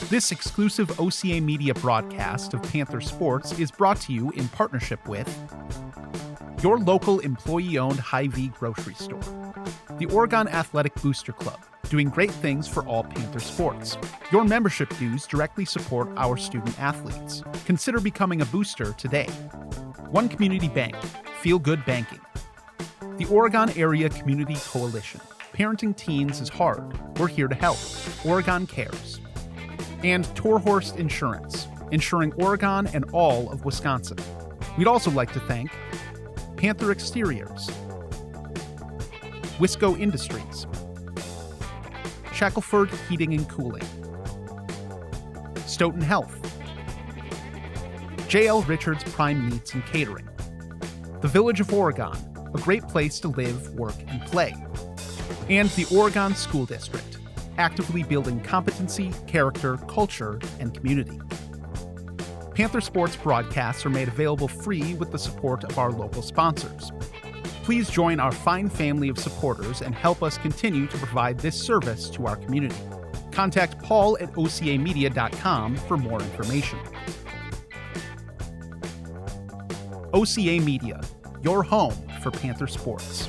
This exclusive OCA Media broadcast of Panther Sports is brought to you in partnership with your local employee-owned Hy-Vee grocery store, the Oregon Athletic Booster Club, doing great things for all Panther sports. Your membership dues directly support our student athletes. Consider becoming a booster today. One Community Bank, Feel Good Banking. The Oregon Area Community Coalition. Parenting teens is hard. We're here to help. Oregon Cares. And Torhorst Insurance, insuring Oregon and all of Wisconsin. We'd also like to thank Panther Exteriors, Wisco Industries, Shackelford Heating and Cooling, Stoughton Health, J.L. Richards Prime Meats and Catering, the Village of Oregon, a great place to live, work, and play, and the Oregon School District, actively building competency, character, culture, and community. Panther Sports broadcasts are made available free with the support of our local sponsors. Please join our fine family of supporters and help us continue to provide this service to our community. Contact Paul at ocamedia.com for more information. OCA Media, your home for Panther Sports.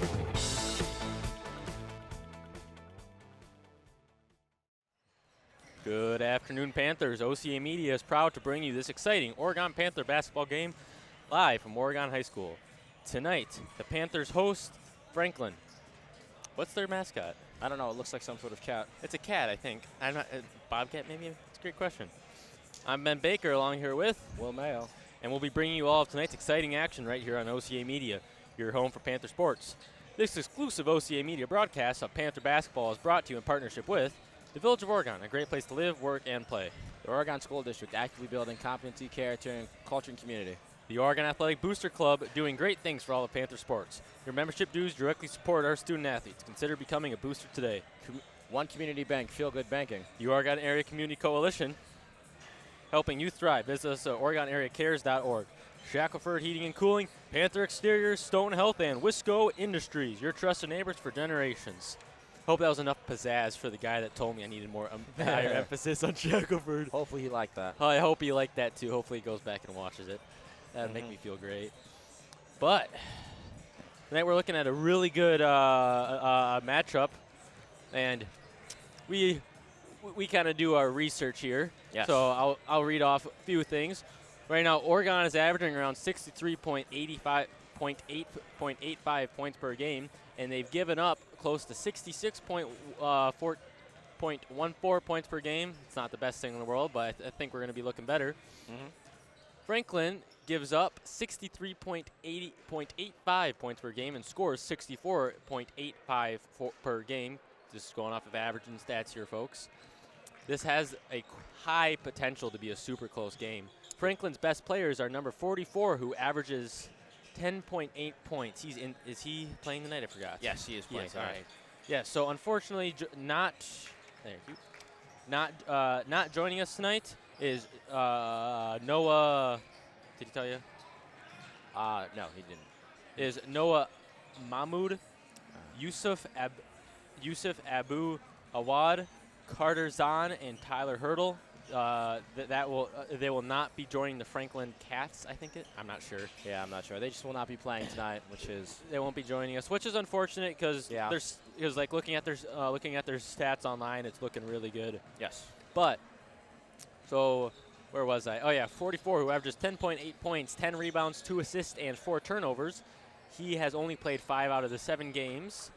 Good afternoon, Panthers. OCA Media is proud to bring you this exciting Oregon Panther basketball game live from Oregon High School. Tonight, the Panthers host Franklin. What's their mascot? I don't know. It looks like some sort of cat. It's a cat, I think. I'm not Bobcat, maybe? It's a great question. I'm Ben Baker, along here with Will Mayo. And we'll be bringing you all of tonight's exciting action right here on OCA Media, your home for Panther Sports. This exclusive OCA Media broadcast of Panther basketball is brought to you in partnership with the Village of Oregon, a great place to live, work, and play. The Oregon School District, actively building competency, character, and culture and community. The Oregon Athletic Booster Club, doing great things for all of Panther sports. Your membership dues directly support our student athletes. Consider becoming a booster today. One Community Bank, Feel Good Banking. The Oregon Area Community Coalition, helping you thrive. Visit us at OregonAreaCares.org. Shackelford Heating and Cooling, Panther Exteriors, Stoughton Health, and Wisco Industries, your trusted neighbors for generations. Hope that was enough pizzazz for the guy that told me I needed more higher emphasis on Shackelford. Hopefully he liked that. I hope he liked that too. Hopefully he goes back and watches it. That would make me feel great. But tonight we're looking at a really good matchup, and we kind of do our research here. Yes. So I'll read off a few things. Right now, Oregon is averaging around 63.85 points per game, and they've given up close to 66.14 points per game. It's not the best thing in the world, but I think we're going to be looking better. Franklin gives up 63.85 points per game and scores 64.85 per game. Just going off of averaging stats here, folks. This has a high potential to be a super close game. Franklin's best players are number 44, who averages 10.8 points. Is he playing tonight? I forgot. Yes, he is playing tonight. All right. Yeah, so unfortunately not joining us tonight is Noah. Did he tell you? No, he didn't. Is Noah Mahmoud, Yusuf Abu Awad, Carter Zahn, and Tyler Hurdle. They will not be joining the Franklin Cats, I think I'm not sure. Yeah, I'm not sure. They just will not be playing tonight, which is they won't be joining us, which is unfortunate because looking at their stats online, it's looking really good. yes. But so where was I? Oh yeah, 44, who averages 10.8 points, 10 rebounds, 2 assists, and 4 turnovers. He has only played 5 out of the 7 games,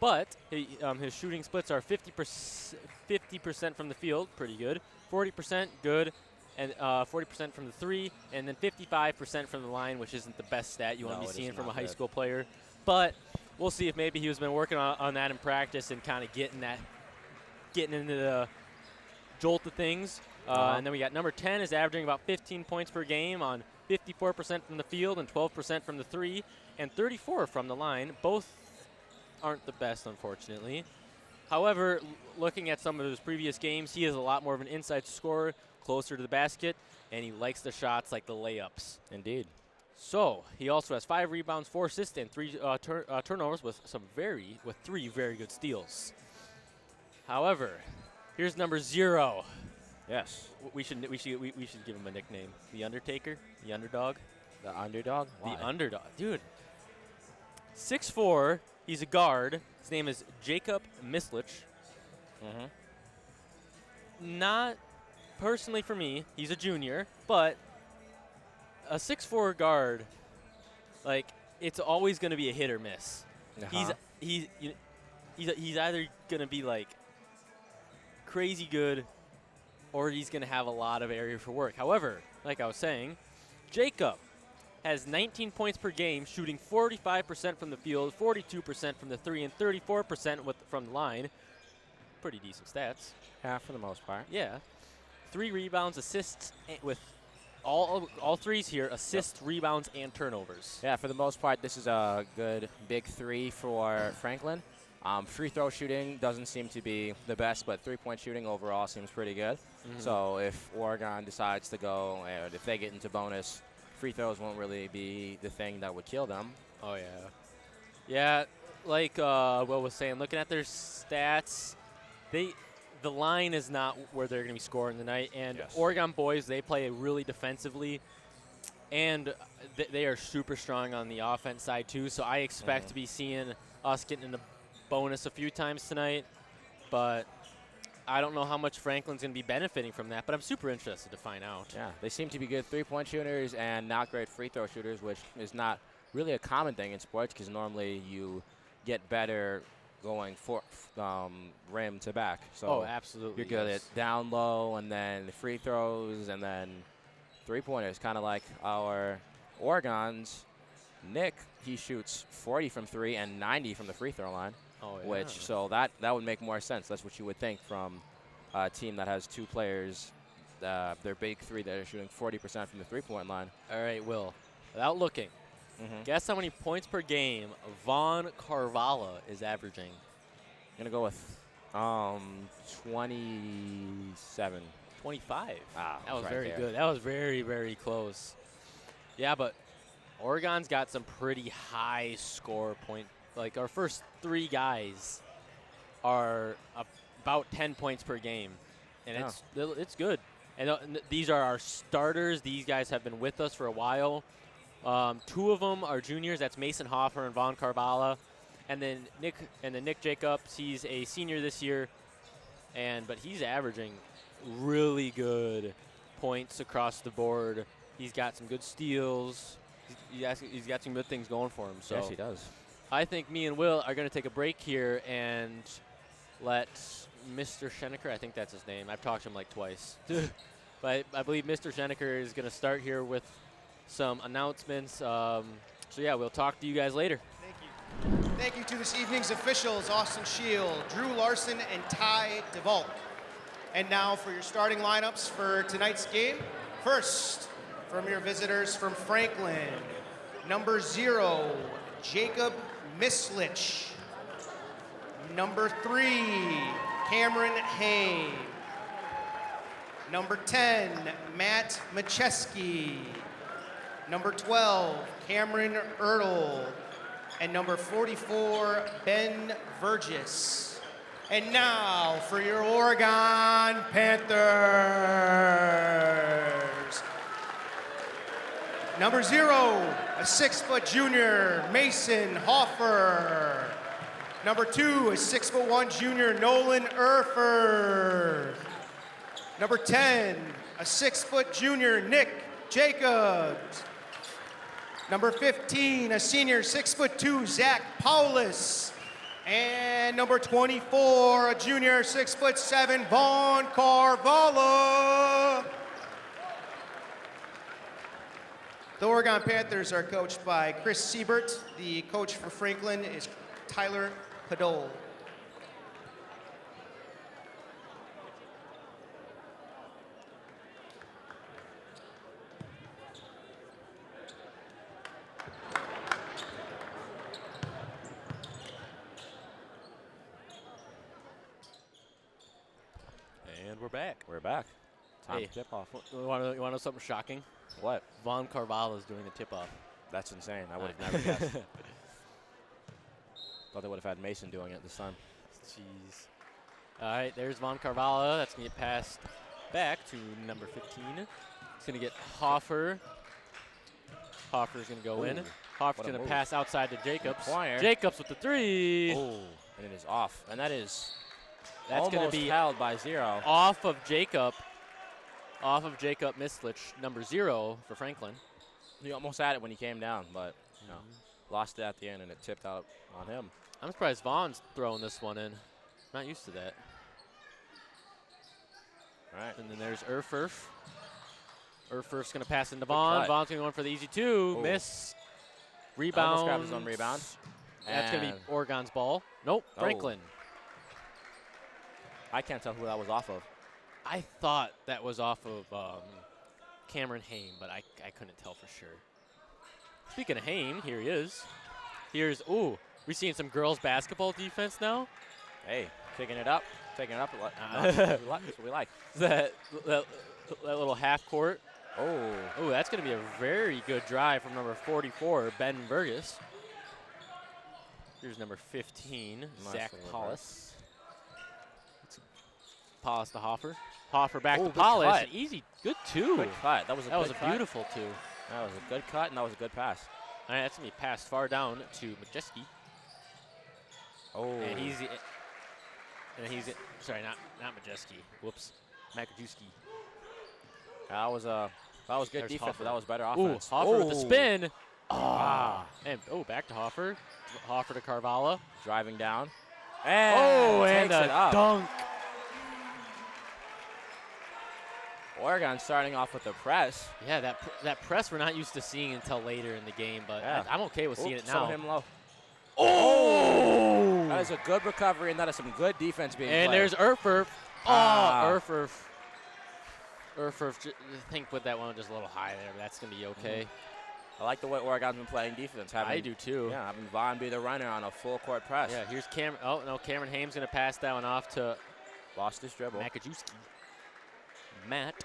but his shooting splits are 50% from the field, pretty good. 40% good, and 40% from the 3, and then 55% from the line, which isn't the best stat you want to be seeing from a high school player. But we'll see if maybe he was been working on that in practice and kind of getting into the jolt of things. And then we got number 10 is averaging about 15 points per game on 54% from the field and 12% from the 3, and 34 from the line. Both aren't the best, unfortunately. However, looking at some of his previous games, he is a lot more of an inside scorer, closer to the basket, and he likes the shots like the layups. Indeed. So he also has 5 rebounds, 4 assists, and 3 turnovers with 3 very good steals. However, here's number 0, Yes. We should give him a nickname. The Undertaker, the Underdog. The underdog? Why? The Underdog, dude. 6'4", he's a guard. His name is Jacob Mislich. Not personally for me. He's a junior, but a 6'4" guard, like, it's always going to be a hit or miss. He's either going to be like crazy good, or he's going to have a lot of area for work. However, like I was saying, Jacob has 19 points per game, shooting 45% from the field, 42% from the three, and 34% from the line. Pretty decent stats. Yeah, for the most part. Yeah. 3 rebounds, assists, with all threes here, assists, rebounds, and turnovers. Yeah, for the most part, this is a good big 3 for Franklin. Free throw shooting doesn't seem to be the best, but three-point shooting overall seems pretty good. So if Oregon decides to go, and if they get into bonus, free throws won't really be the thing that would kill them. Oh, yeah. Yeah, like Will was saying, looking at their stats, the line is not where they're going to be scoring tonight. And Oregon boys, they play really defensively, and they are super strong on the offense side too. So I expect to be seeing us getting in the bonus a few times tonight, but I don't know how much Franklin's going to be benefiting from that, but I'm super interested to find out. Yeah, they seem to be good three-point shooters and not great free throw shooters, which is not really a common thing in sports because normally you get better going rim to back. So absolutely. You're good at down low and then free throws and then three-pointers, kind of like our Oregon's Nick. He shoots 40 from 3 and 90 from the free throw line. So that would make more sense. That's what you would think from a team that has 2 players, their big 3 that are shooting 40% from the three-point line. All right, Will, without looking, guess how many points per game Vaughn Carvalho is averaging? I'm going to go with 27. 25. That was right very there. good. That was very, very close. Yeah, but Oregon's got some pretty high score point. Like, our first 3 guys are about 10 points per game, and it's good. And these are our starters. These guys have been with us for a while. 2 of them are juniors. That's Mason Hoffer and Vaughn Carvalho. And then Nick Jacobs, he's a senior this year, but he's averaging really good points across the board. He's got some good steals. He's got some good things going for him. So yes, he does. I think me and Will are going to take a break here and let Mr. Schenecker, I think that's his name. I've talked to him like twice. But I believe Mr. Schenecker is going to start here with some announcements. So, yeah, we'll talk to you guys later. Thank you. Thank you to this evening's officials, Austin Shield, Drew Larson, and Ty DeVault. And now for your starting lineups for tonight's game. First, from your visitors from Franklin, number 0, Jacob Mislich. Number 3, Cameron Hay. Number 10, Matt Macheski. Number 12, Cameron Ertl. And number 44, Ben Burgess. And now for your Oregon Panthers. Number 0, a 6-foot junior, Mason Hoffer. Number 2, a 6'1" junior, Nolan Erfurth. Number 10, a 6-foot junior, Nick Jacobs. Number 15, a senior, 6'2", Zach Paulus. And number 24, a junior, 6'7", Vaughn Carvalho. The Oregon Panthers are coached by Chris Siebert. The coach for Franklin is Tyler Padol. And we're back. We're back. Time Hey, to tip off. You want to know something shocking? What? Vaughn Carvalho is doing a tip-off. That's insane. I would have never guessed. Thought they would have had Mason doing it this time. Jeez. All right, there's Vaughn Carvalho. That's going to get past back to number 15. It's going to get Hoffer. Hoffer's going to go in. Hoffer's going to pass outside to Jacobs. Jacobs with the 3. Oh, and it is off. And that's going to be held by 0. Off of Jacob Mislich, number 0 for Franklin. He almost had it when he came down, but lost it at the end, and it tipped out on him. I'm surprised Vaughn's throwing this one in. Not used to that. All right. And then there's Erfurf. Erfurf's going to pass into Vaughn. Vaughn's going to go in for the easy 2. Miss. Rebound. Almost grabbed his own rebound. That's going to be Oregon's ball. Nope, Franklin. I can't tell who that was off of. I thought that was off of Cameron Haim, but I couldn't tell for sure. Speaking of Haim, here he is. We're seeing some girls basketball defense now. Hey, taking it up. That's what we like. That little half court. Oh, that's going to be a very good drive from number 44, Ben Burgess. Here's number 15, Zach Paulus. Paulus to Hoffer. Hoffer back to Paulus. Easy, good 2. Good cut. That was a beautiful 2. That was a good cut, and that was a good pass. All right, that's going to be passed far down to Majeski. And he's sorry, not Majeski. Whoops, Makajewski. That was good There's defense, Hoffer. but that was better offense. Hoffer with the spin. And back to Hoffer. Hoffer to Carvalho. Driving down. And and a dunk. Oregon starting off with the press. Yeah, that press we're not used to seeing until later in the game, but I'm okay with seeing it now. Him low. That is a good recovery, and that is some good defense being played. And there's Erfurf. Erfurf, I think put that one just a little high there, but that's going to be okay. I like the way Oregon's been playing defense. I do too. Yeah, having Vaughn be the runner on a full court press. Yeah, here's Cameron. Oh, no, Cameron Haim's going to pass that one off to lost his dribble. Makajewski. Matt's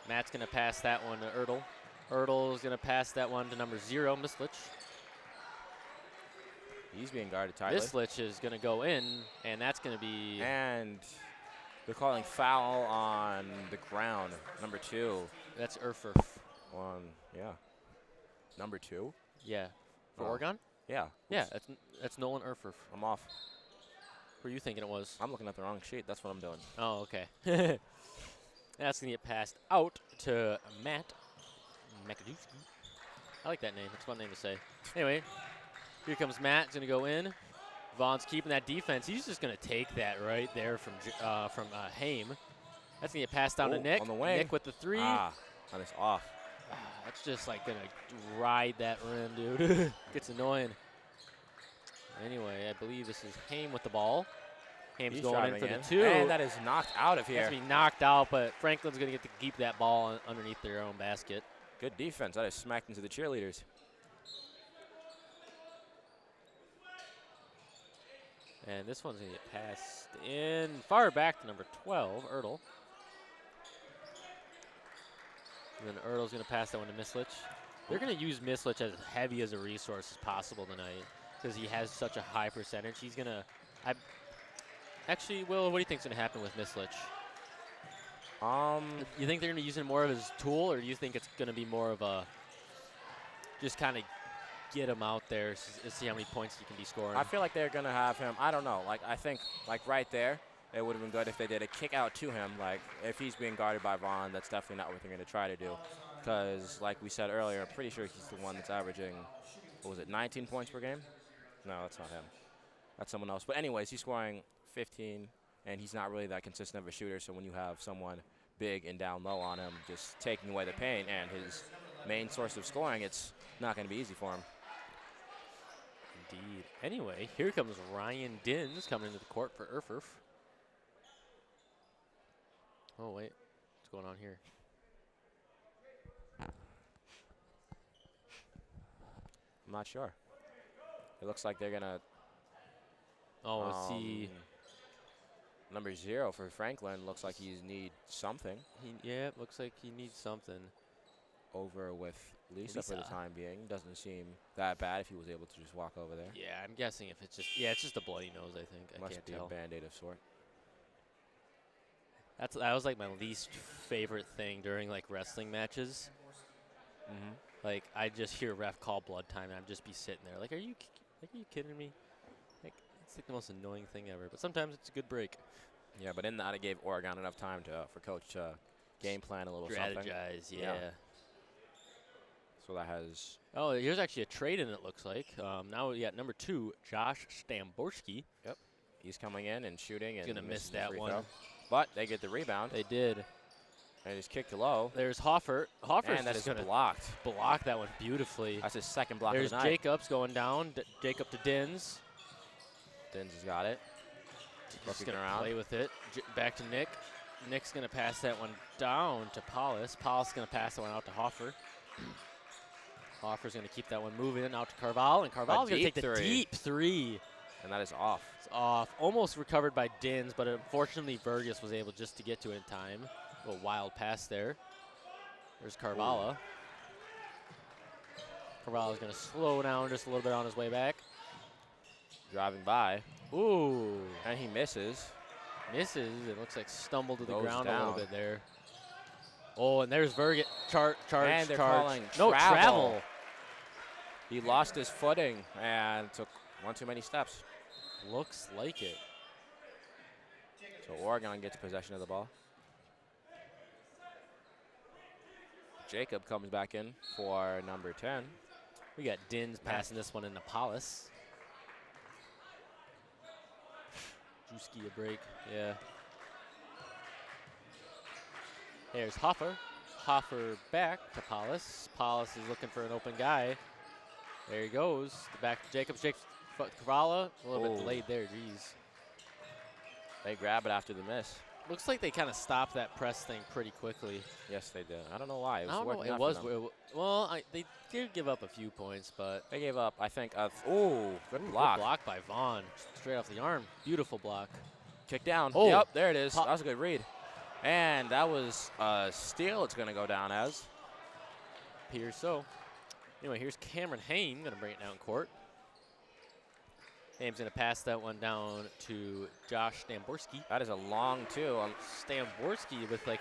going to pass that one to Ertl. Ertl's going to pass that one to number 0, Mislich. He's being guarded tightly. Mislich is going to go in, and that's going to be... And they're calling foul on the ground, number 2. That's Erfurf. Number 2? Yeah. For Oregon? Yeah. Yeah, that's Nolan Erfurf. I'm off. Who are you thinking it was? I'm looking at the wrong sheet. That's what I'm doing. Oh, okay. That's going to get passed out to Matt Makajewski. I like that name. It's a fun name to say. Anyway, here comes Matt. He's going to go in. Vaughn's keeping that defense. He's just going to take that right there from Haim. That's going to get passed down to Nick. On the wing. Nick with the 3. That is off. That's just like going to ride that rim, dude. Gets annoying. Anyway, I believe this is Haim with the ball. Haim's going in for the 2. And that is knocked out of here. Has to be knocked out, but Franklin's going to get to keep that ball underneath their own basket. Good defense. That is smacked into the cheerleaders. And this one's going to get passed in far back to number 12, Ertl. And then Ertl's going to pass that one to Mislich. They're going to use Mislich as heavy as a resource as possible tonight because he has such a high percentage. He's going to actually, Will, what do you think's going to happen with Mislich? You think they're going to use him more of his tool, or do you think it's going to be more of a just kind of get him out there, see how many points he can be scoring? I feel like they're going to have him. I don't know. I think right there, it would have been good if they did a kick out to him. Like, if he's being guarded by Vaughn, that's definitely not what they're going to try to do. Because, like we said earlier, I'm pretty sure he's the one that's averaging, 19 points per game? No, that's not him. That's someone else. But anyways, he's scoring 15, and he's not really that consistent of a shooter. So when you have someone big and down low on him, just taking away the paint and his main source of scoring, it's not going to be easy for him. Indeed. Anyway, here comes Ryan Dins coming into the court for Erfurf. Oh, wait. What's going on here? I'm not sure. It looks like they're going to... Oh, see. Number 0 for Franklin looks like he needs something. Yeah, it looks like he needs something. Over with Lisa for the time being. Doesn't seem that bad if he was able to just walk over there. Yeah, I'm guessing if it's just, it's just a bloody nose, I think. Must I can't be tell. a Band-Aid of sort. That was like my least favorite thing during like wrestling matches. Like I just hear ref call blood time, and I'd just be sitting there like, are you kidding me? Like it's like the most annoying thing ever. But sometimes it's a good break. Yeah, but in that it gave Oregon enough time for Coach to game plan a little something. Strategize, yeah. So that has. Oh, here's actually a trade in. It looks like. Now we got number 2, Josh Stamborski. Yep. He's coming in and shooting. He's and gonna miss misses the that free one. throw. But they get the rebound. They did. And he's kicked low. There's Hoffer. Hoffer's And that is just gonna blocked. block that one beautifully. That's his second block There's of the night. Jacobs going down. Jacob to Dins. Dins has got it. Just Looking gonna around. play with it. Back to Nick. Nick's gonna pass that one down to Paulus. Paulus gonna pass that one out to Hoffer. Hoffer's gonna keep that one moving out to Carval, and Carval's gonna take the deep 3. And that is off. It's off. Almost recovered by Dins, but unfortunately Burgess was able just to get to it in time. A little wild pass there. There's Carvala. Carvala's gonna slow down just a little bit on his way back. Driving by. Ooh. And he misses. Misses. It looks like stumbled to the Goes ground a down. little bit there. Oh, and there's Verget. Charge. And they're charge. calling No travel. travel. He lost his footing and took one too many steps. Looks like it. So Oregon gets possession of the ball. Jacob comes back in for number 10. We got Dins passing this one into Paulus. Drewski a break. Yeah. There's Hoffer. Hoffer back to Paulus. Paulus is looking for an open guy. There he goes. Back to Jacobs. Kavala, a little bit delayed there. Jeez. They grab it after the miss. Looks like they kind of stopped that press thing pretty quickly. Yes, they did. I don't know why. It was I don't know. working It out was. for them. Well, they did give up a few points, but They gave up, I think, good good block. block by Vaughn. Straight off the arm. Beautiful block. Kick down. Oh. Yep, there it is. That was a good read. And that was a steal it's going to go down as. Appears so. Anyway, here's Cameron Haim going to bring it down court. Haim's going to pass that one down to Josh Stamborski. That is a long two. Stamborski with like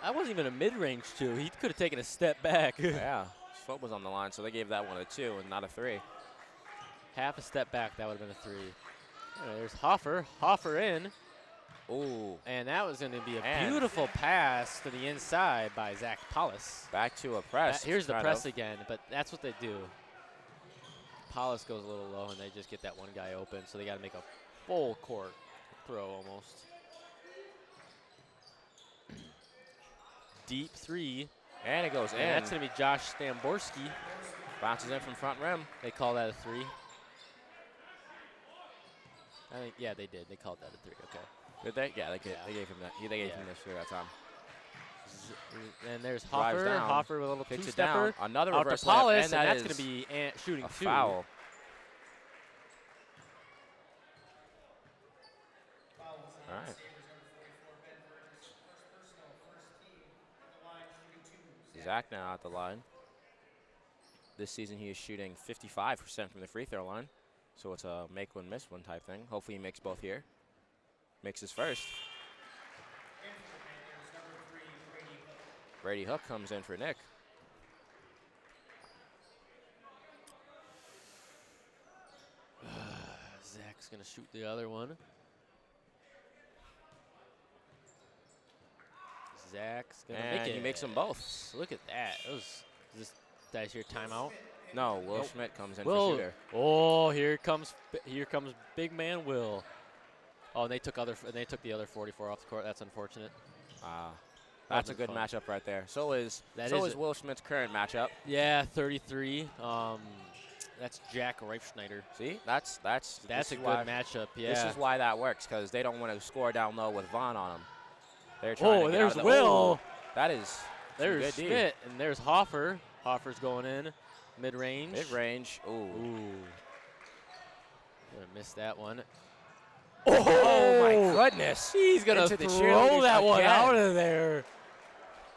that wasn't even a mid-range 2. He could have taken a step back. Yeah, his foot was on the line, so they gave that one a 2 and not a 3. Half a step back, that would have been a 3. Anyway, there's Hoffer. Hoffer in. Ooh. And that was going to be a And beautiful pass to the inside by Zach Paulus. back to a press. Here's the kind press of. again, but that's what they do. Paulus goes a little low, and they just get that one guy open, so they got to make a full court throw almost. Deep 3. And it goes in. And that's going to be Josh Stamborski. Bounces in from front rim. They call that a 3. I think, yeah, they did. They called that a 3. Okay. Did they? Yeah, they gave him that. They gave him this for that time. And there's Drives Hoffer. down. Hoffer with a little Kicks it two-stepper. down. Another out reverse to Paulus, layup, and that that's is going to be shooting a 2. foul. All right. Zach now at the line. This season he is shooting 55% from the free throw line. So it's a make one, miss one type thing. Hopefully he makes both here. Makes his first. Brady Hook comes in for Nick. Zach's going to shoot the other one. Zach's going to make And it. he makes them both. Look at that. Is this guys here timeout? No, Will Nope. Schmidt comes in Will. for shooter. Oh, here comes big man Will. Oh, and they took the other 44 off the court. That's unfortunate. That's a Wasn't good fun. matchup right there. So is That so is is Will Schmidt's current matchup. Yeah, 33. That's Jack Reifschneider. See, that's That's this a is good why- matchup. Yeah. This is why that works, because they don't want to score down low with Vaughn on them. They're trying to get there's out of the, Will. That is some There's good D. Schmidt, and there's Hoffer. Hoffer's going in, mid-range. Mid-range. Ooh. Ooh. Gonna miss that one. Oh my goodness! He's gonna Into the throw cheerleaders that one again. out of there.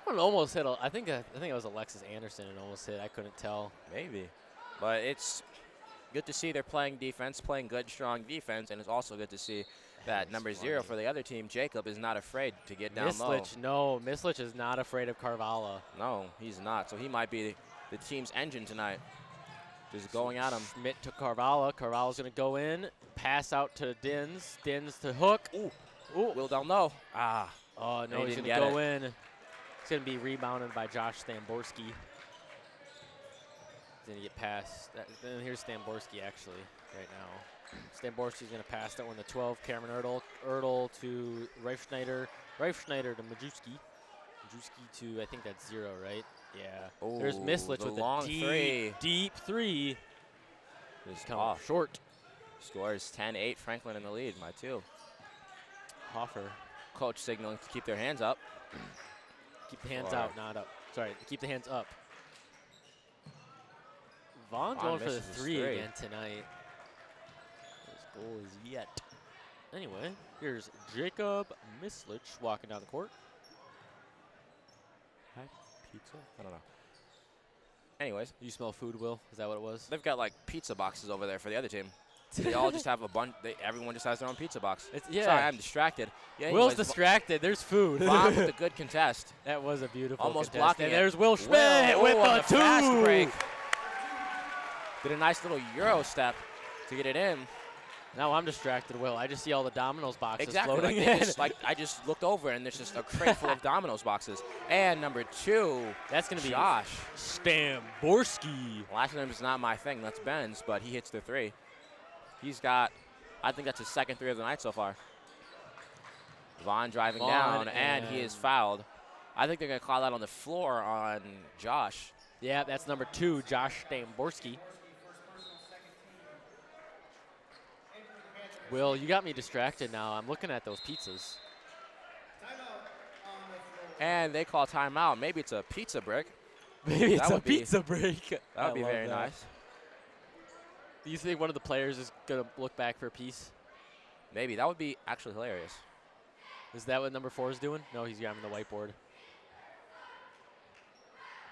One almost hit. I think it was Alexis Anderson. It almost hit. I couldn't tell. Maybe, but it's good to see they're playing defense, playing good, strong defense, and it's also good to see that number 0 for the other team, Jacob, is not afraid to get down Mislich, no. Mislich is not afraid of Carvalho. No, he's not. So he might be the team's engine tonight. Just going at him. Schmidt to Carvalho. Carvalho's going to go in. Pass out to Dins. Dins to Hook. Ooh. Ooh. Will down low. Ah. Oh, no, he's going to go in. It's going to be rebounded by Josh Stamborski. He's going to get past. And here's Stamborski, actually, right now. Stamborski's going to pass that one to 12. Cameron Ertl. Ertl to Reifschneider. Reifschneider to Majewski. Majewski to, I think that's 0, right? Yeah. Ooh, there's Mislich with long a deep three. Just Coming off short. Scores 10-8. Franklin in the lead by 2. Hoffer. Coach signaling to keep their hands up. Keep the hands out, not up. Sorry, keep the hands up. Vaughn going for the 3 again tonight. His goal is yet. Anyway, here's Jacob Mislich walking down the court. Hi, pizza? I don't know. Anyways. You smell food, Will? Is that what it was? They've got like pizza boxes over there for the other team. They all just have a bunch. Everyone just has their own pizza box. Yeah. Sorry, I'm distracted. Yeah, Will's distracted. There's food. Vaughn with a good contest. That was a beautiful almost contest. blocking and it. There's Will Schmidt with on the 2. Fast break. Did a nice little Euro step to get it in. Now I'm distracted, Will. I just see all the Domino's boxes Exactly. floating Like, in. I just looked over and there's just a crate full of Domino's boxes. And number 2, that's going to be Josh Stamborski. Last name is not my thing. That's Ben's, but he hits the 3. He's got, I think that's his second 3 of the night so far. Vaughn driving down, and he is fouled. I think they're going to call that on the floor on Josh. Yeah, that's number 2, Josh Stamborski. Will, you got me distracted now. I'm looking at those pizzas. And they call timeout. Maybe it's a pizza break. Maybe it's a pizza break. That would be very nice. Do you think one of the players is going to look back for a piece? Maybe. That would be actually hilarious. Is that what number 4 is doing? No, he's grabbing the whiteboard.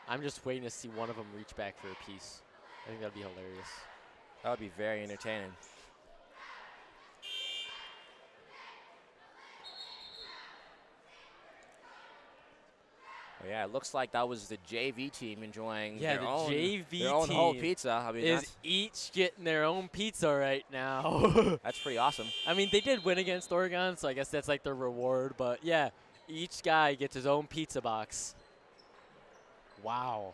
I'm just waiting to see one of them reach back for a piece. I think that would be hilarious. That would be very entertaining. Yeah, it looks like that was the JV team enjoying their own whole pizza. I mean, is each getting their own pizza right now. That's pretty awesome. I mean, they did win against Oregon, so I guess that's like their reward. But, yeah, each guy gets his own pizza box. Wow.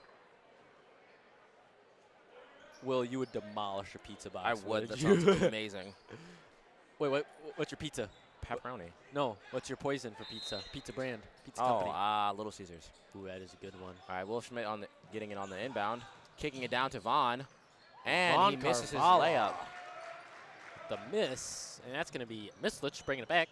Will, you would demolish a pizza box. I would. That sounds amazing. Wait, what's your pizza? Pepperoni. No, what's your poison for pizza? Pizza brand, pizza company. Little Caesars. Ooh, that is a good one. All right, Will Schmidt getting it on the inbound, kicking it down to Vaughn, and Vaughn he misses his Carvalho. layup. The miss, and that's going to be Mislich bringing it back.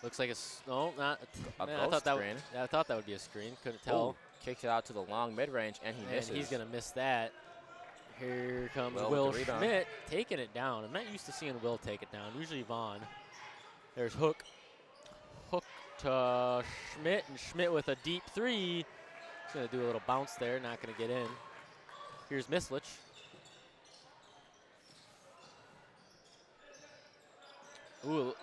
Looks like no, not a man, ghost screen. I thought that would be a screen. Couldn't tell. Ooh, kicks it out to the long mid-range, and he misses. He's going to miss that. Here comes Will Schmidt taking it down. I'm not used to seeing Will take it down. Usually Vaughn. There's Hook. Hook to Schmidt, and Schmidt with a deep 3. He's going to do a little bounce there, not going to get in. Here's Mislich. Ooh,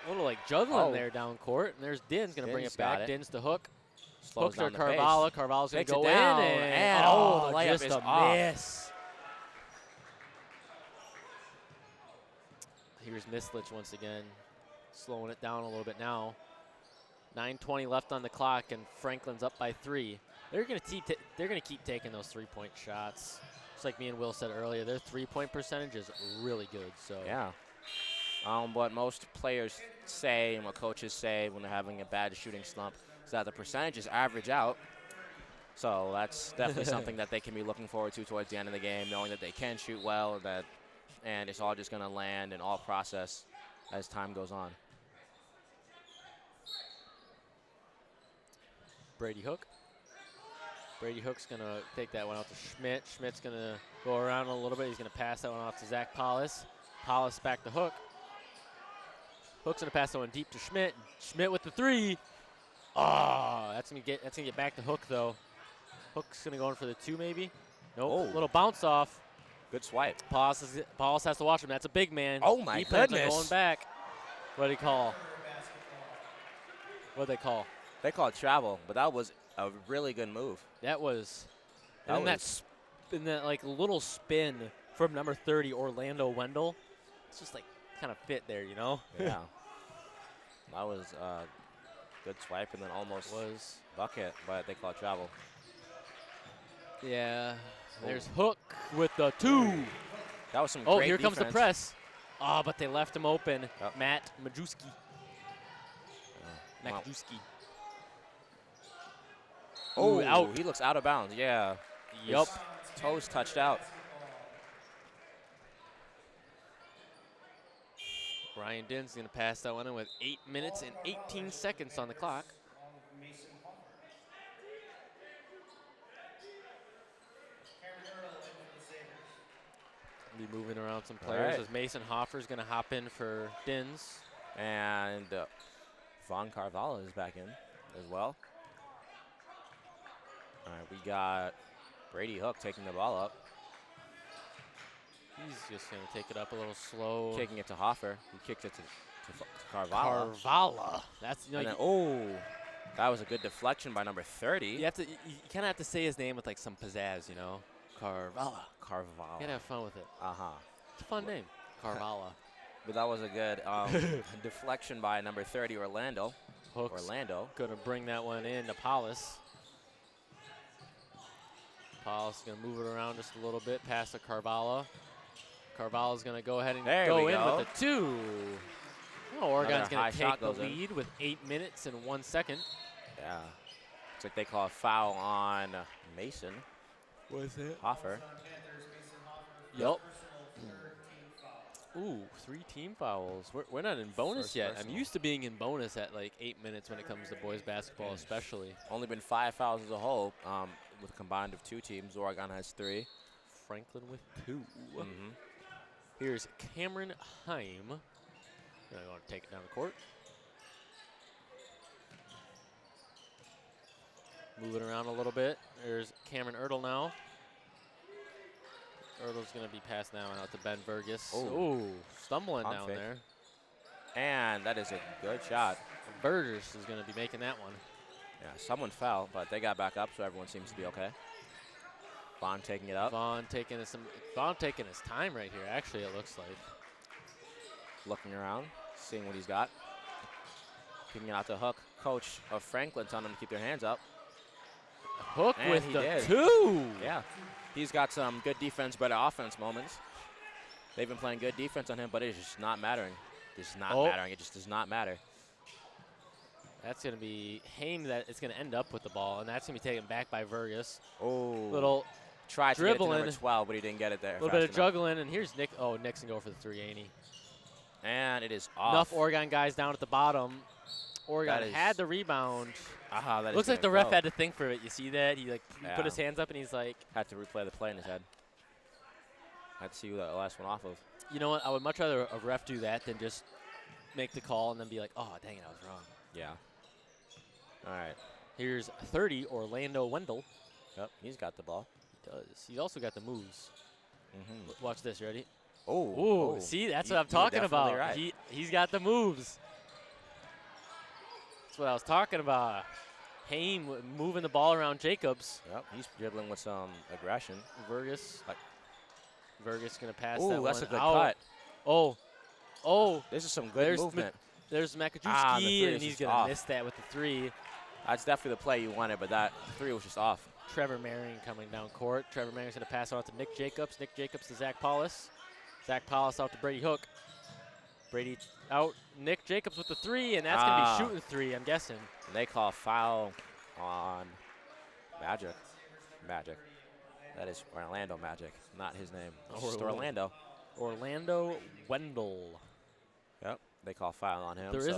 a little like juggling there down court. And there's Dins going to bring it back. Dins to Hook. Slows Hook to down the Carvalho. pace. Carvalho's going to Takes go it down, in. And the layup just is a off. miss. Here's Mislich once again, slowing it down a little bit now. 9:20 left on the clock, and Franklin's up by 3. They're going to keep taking those 3-point shots. Just like me and Will said earlier, their 3-point percentage is really good. So yeah. What most players say and what coaches say when they're having a bad shooting slump is that the percentages average out. So that's definitely something that they can be looking forward to towards the end of the game, knowing that they can shoot well, and it's all just going to land and all process as time goes on. Brady Hook. Brady Hook's going to take that one out to Schmidt. Schmidt's going to go around a little bit. He's going to pass that one off to Zach Paulus. Paulus back to Hook. Hook's going to pass that one deep to Schmidt. Schmidt with the 3. Oh, that's going to get back to Hook, though. Hook's going to go in for the 2 maybe. Nope. Oh. Little bounce off. Good swipe. Paulus has to watch him. That's a big man. Oh, my He plans on goodness. going back. What did he call? What did they call? They called travel, but that was a really good move. That was. That And was- that like little spin from number 30, Orlando Wendell. It's just like kind of fit there, you know? Yeah. That was a good swipe and then almost Was. bucket, but they called travel. Yeah. There's Hook with the 2. That was some Oh, great here comes the defense. press. Oh, but they left him open. Yep. Matt Majewski. Wow. Majewski. Oh, Ooh, out. he looks out of bounds. Yeah. Yup. His toes touched out. Ryan Din's going to pass that one in with 8 minutes and 18 seconds on the clock. Be moving around some players right. as Mason Hoffer's going to hop in for Dins. And Von Carvalho is back in as well. All right, we got Brady Hook taking the ball up, He's just going to take it up a little slow. kicking it to Hoffer, who kicked it to Carvalho. Carvalho. That's, you know, And then, oh, that was a good deflection by number 30. you kind of have to say his name with like some pizzazz, you know? Carvalho. Carvalho. You got to have fun with it. Uh-huh. It's a fun name. Carvalho. But that was a good deflection by number 30, Orlando. Hooks Orlando. going to bring that one in to Paulus. Paulus going to move it around just a little bit past to Carvalho. Carvalho's going to go ahead and There go we in go. with the 2. Oh, Oregon's Another going high to shot take the goes in. lead with 8 minutes and 1 second. Yeah. Looks like they call a foul on Mason Was it? Hoffer. Yup. Ooh, 3 team fouls. We're not in bonus First yet. I'm personal. used to being in bonus at like 8 minutes when it comes to boys basketball, especially. Only been 5 fouls as a whole, with a combined of 2 teams. Oregon has 3. Franklin with 2. Mhm. Here's Cameron Heim. Now you want to take it down the court. Move it around a little bit. There's Cameron Ertl now. Ertl's going to be passed now out to Ben Burgess. Oh. Ooh, stumbling Pump down fake. there. And that is a good shot. Burgess is going to be making that one. Yeah, someone fell, but they got back up, so everyone seems to be okay. Vaughn taking it up, Vaughn taking his time right here, actually, it looks like. looking around, seeing what he's got. Kicking it out to Hook. Coach of Franklin telling them to keep their hands up. Hook And with he the did. 2. Yeah, he's got some good defense, better offense moments. They've been playing good defense on him, but it's just not mattering. It's not mattering. It just does not matter. That's going to be Haim that is going to end up with the ball, and that's going to be taken back by Burgess. Oh, Little tried to get it to number dribbling. 12, but he didn't get it there. little fast bit of enough. juggling, and here's Nick. Oh, Nick's going to go for the 3, ain't he? And it is off. Enough Oregon guys down at the bottom. Oregon That is- had the rebound. Aha, that is Looks like the gonna ref go. had to think for it. You see that? He Yeah. put his hands up, and he's like, Had to replay the play in his head. Had to see who that last one off of. you know what? I would much rather a ref do that than just make the call and then be like, oh, dang it, I was wrong. Yeah. All right. Here's 30, Orlando Wendell. Yep, he's got the ball. He does. He's also got the moves. Mm-hmm. Watch this. Ready? Oh. Ooh, see, that's You- what I'm you were talking definitely about. right. He's got the moves. That's what I was talking about. Haim moving the ball around Jacobs. Yep, he's dribbling with some aggression. Vergus. Like- Vergus going to pass Ooh, that that's one a good out. cut. Oh, This is some good movement. there's Makajewski, Ah, the three and is he's just going to off. miss that with the 3. That's definitely the play you wanted, but that 3 was just off. Trevor Marion coming down court. Trevor Marion's going to pass it on to Nick Jacobs. Nick Jacobs to Zach Paulus. Zach Paulus out to Brady Hook. Brady out. Nick Jacobs with the 3, and that's going to Ah. be shooting 3, I'm guessing. And they call a foul on Magic. Magic. That is Orlando Magic, not his name. It's just Orlando. Orlando Wendell. Yep, they call a foul on him. There is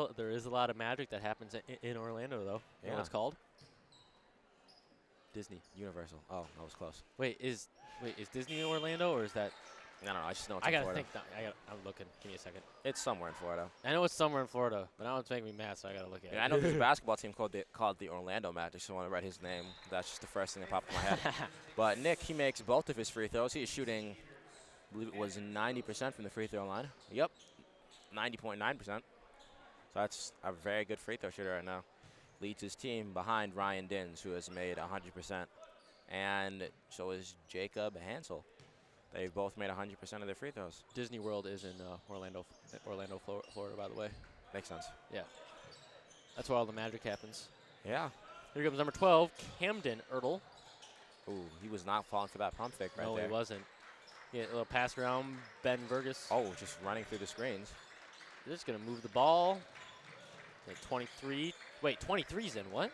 so a lot of magic that happens in Orlando, though. You know what it's Yeah. called? Disney. Universal. Oh, that was close. Wait, is Disney in Orlando, or is that I don't know. I just know it's I in gotta Florida. think. I'm looking. Give me a second. It's somewhere in Florida. I know it's somewhere in Florida, but now it's making me mad, so I gotta look at Yeah, it. I know there's a basketball team called the Orlando Magic. So I want to write his name. That's just the first thing that popped in my head. But Nick, he makes both of his free throws. He is shooting, I believe it was 90% from the free throw line. Yep, 90.9%. So that's a very good free throw shooter right now. Leads his team behind Ryan Dins, who has made 100%. And so is Jacob Hansel. They've both made 100% of their free throws. Disney World is in Orlando, Florida, by the way. Makes sense. Yeah. That's where all the magic happens. Yeah. Here comes number 12, Camden Ertl. Ooh, he was not falling for that pump fake right No, there. he wasn't. Yeah, a little pass around Ben Vergus. Oh, just running through the screens. They're just going to move the ball. 23. Wait, 23's in. What?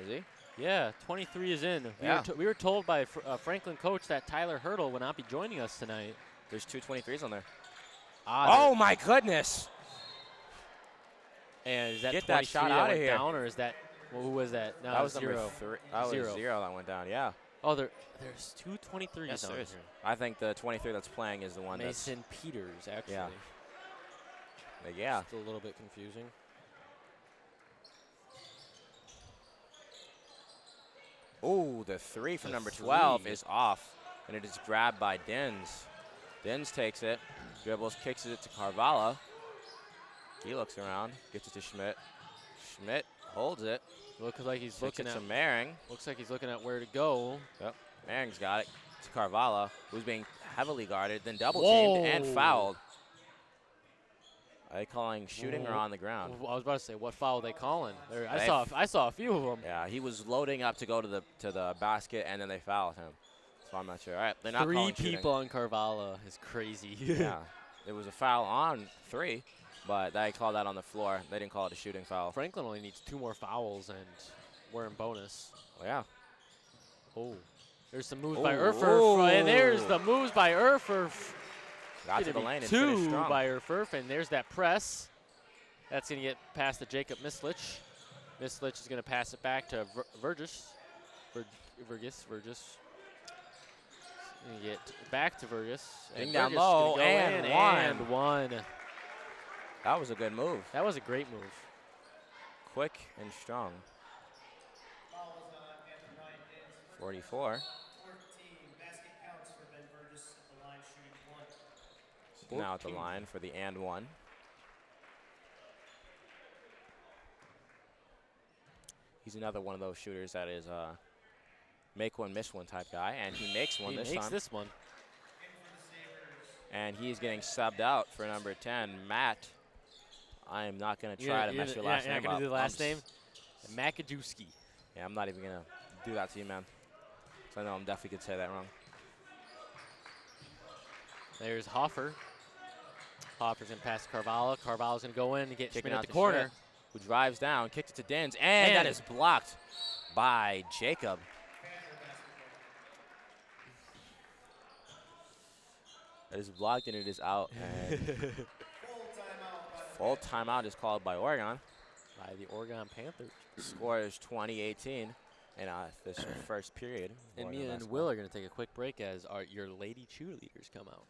Is he? Yeah, 23 is in. Yeah. We were told by Franklin coach that Tyler Hurdle will not be joining us tonight. There's 2 23s on there. Oh my goodness! And is that Get 23 that shot outta went here. down, or is that, well, who was that? No, That was zero. number 3. That was Zero. 0 that went down, yeah. Oh, there's 2 23s Yes, on there here. is. I think the 23 that's playing is the one Mason Peters, actually. Yeah. Yeah. It's a little bit confusing. Ooh, the 3 from The number 12 three. is off, and it is grabbed by Dins. Dins takes it, dribbles, kicks it to Carvalho. He looks around, gets it to Schmidt. Schmidt holds it. Looks like he's Kicks looking it at. to Mehring. Looks like he's looking at where to go. Yep, Mehring's got it to Carvalho, who's being heavily guarded, then double teamed and Whoa. fouled. Are they calling shooting or Whoa. on the ground? I was about to say, what foul are they calling? I They saw a few of them. Yeah, he was loading up to go to the basket, and then they fouled him. So I'm not sure. All right, they're not 3 calling shooting. people on Carvalho is crazy. Yeah, it was a foul on 3, but they called that on the floor. They didn't call it a shooting foul. Franklin only needs 2 more fouls, and we're in bonus. Well, yeah. Oh, there's some moves Ooh. by Erfurf, and there's the moves by Erfurf. Got to Gonna the be lane and finished 2 strong. by Erfurf, and there's that press. That's going to get past to Jacob Mislich. Mislich is going to pass it back to Vergus. Vergus. Gonna get back to Vergus. Ding down Vergus low, gonna go and in, one. And one. That was a good move. That was a great move. Quick and strong. 44. 14 basket counts for Ben Burgess at the line, shooting 1. Now at the 14. line for the and 1. He's another one of those shooters that is make one, miss one type guy, and he makes one He this makes time. this one. And he's getting subbed out for number 10, Matt. I am not going to try to mess your last You're name not going up. to do the last I'm name? Makajewski. Yeah, I'm not even going to do that to you, man. So I know I'm definitely going to say that wrong. There's Hoffer. Hoffer's going to pass to Carvalho. Carvalho's going to go in and get Kicking Schmidt at out the to corner. Schmidt, who drives down, kicks it to Dins, and that is blocked by Jacob. It is blocked and it is out. And full timeout is called by Oregon. By the Oregon Panthers. Score is 20-18 in this first period. And Oregon me and basketball. Will are going to take a quick break as your lady cheerleaders come out.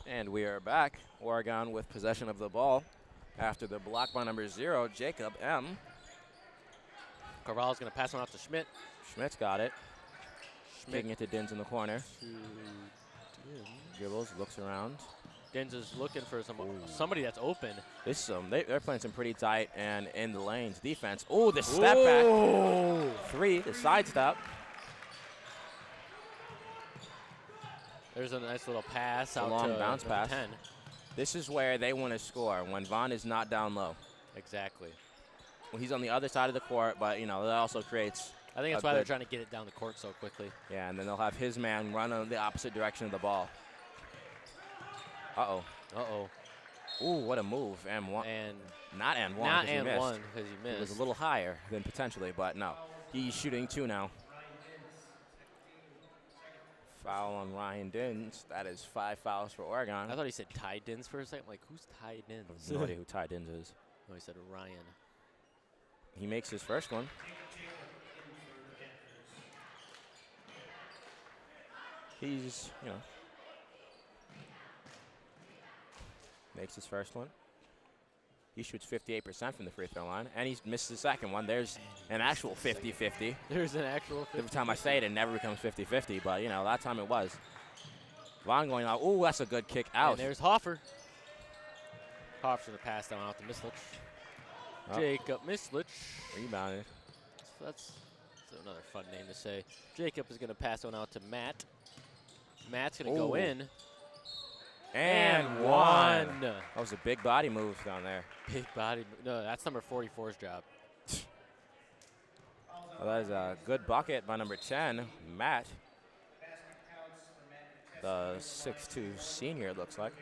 And we are back. Oregon with possession of the ball after the block by number 0, Jacob M. Carvalho's going to pass one out to Schmidt. Schmidt's got it. Schmidt Kicking it to Dins in the corner. to Dins. Dribbles, looks around. Dins is looking for somebody that's open. This they're playing some pretty tight and in the lanes defense. Oh, the step back. 3, the sidestep. There's a nice little pass A out long to bounce number pass. 10. This is where they want to score, when Vaughn is not down low. Exactly. Well, he's on the other side of the court, but, you know, that also creates I think that's why they're trying to get it down the court so quickly. Yeah, and then they'll have his man run on the opposite direction of the ball. Uh-oh. Uh-oh. Ooh, what a move. And one. And Not and one. not 'cause he and missed. one because he It was missed. a little higher than potentially, but no. He's shooting 2 now. Foul on Ryan Dins. That is 5 fouls for Oregon. I thought he said Ty Dins for a second. Like, who's Ty I Dins? have no idea who Ty Dins is. No, he said Ryan. He makes his first one. He's, you know, makes his first one. He shoots 58% from the free throw line, and he's missed the second one. There's an actual 50-50. There's an actual 50. Every time I say it, it never becomes 50-50, but, you know, that time it was. Vaughn going out. Ooh, that's a good kick out. And there's Hoffer. Hoffer's going to pass that one out to Mislich. Oh. Jacob Mislich. Rebounded. That's another fun name to say. Jacob is going to pass one out to Matt. Matt's going to go Ooh. in. And one. That was a big body move down there. Big body. No, that's number 44's job. Well, that is a good bucket by number 10, Matt. The 6'2 senior, it looks like.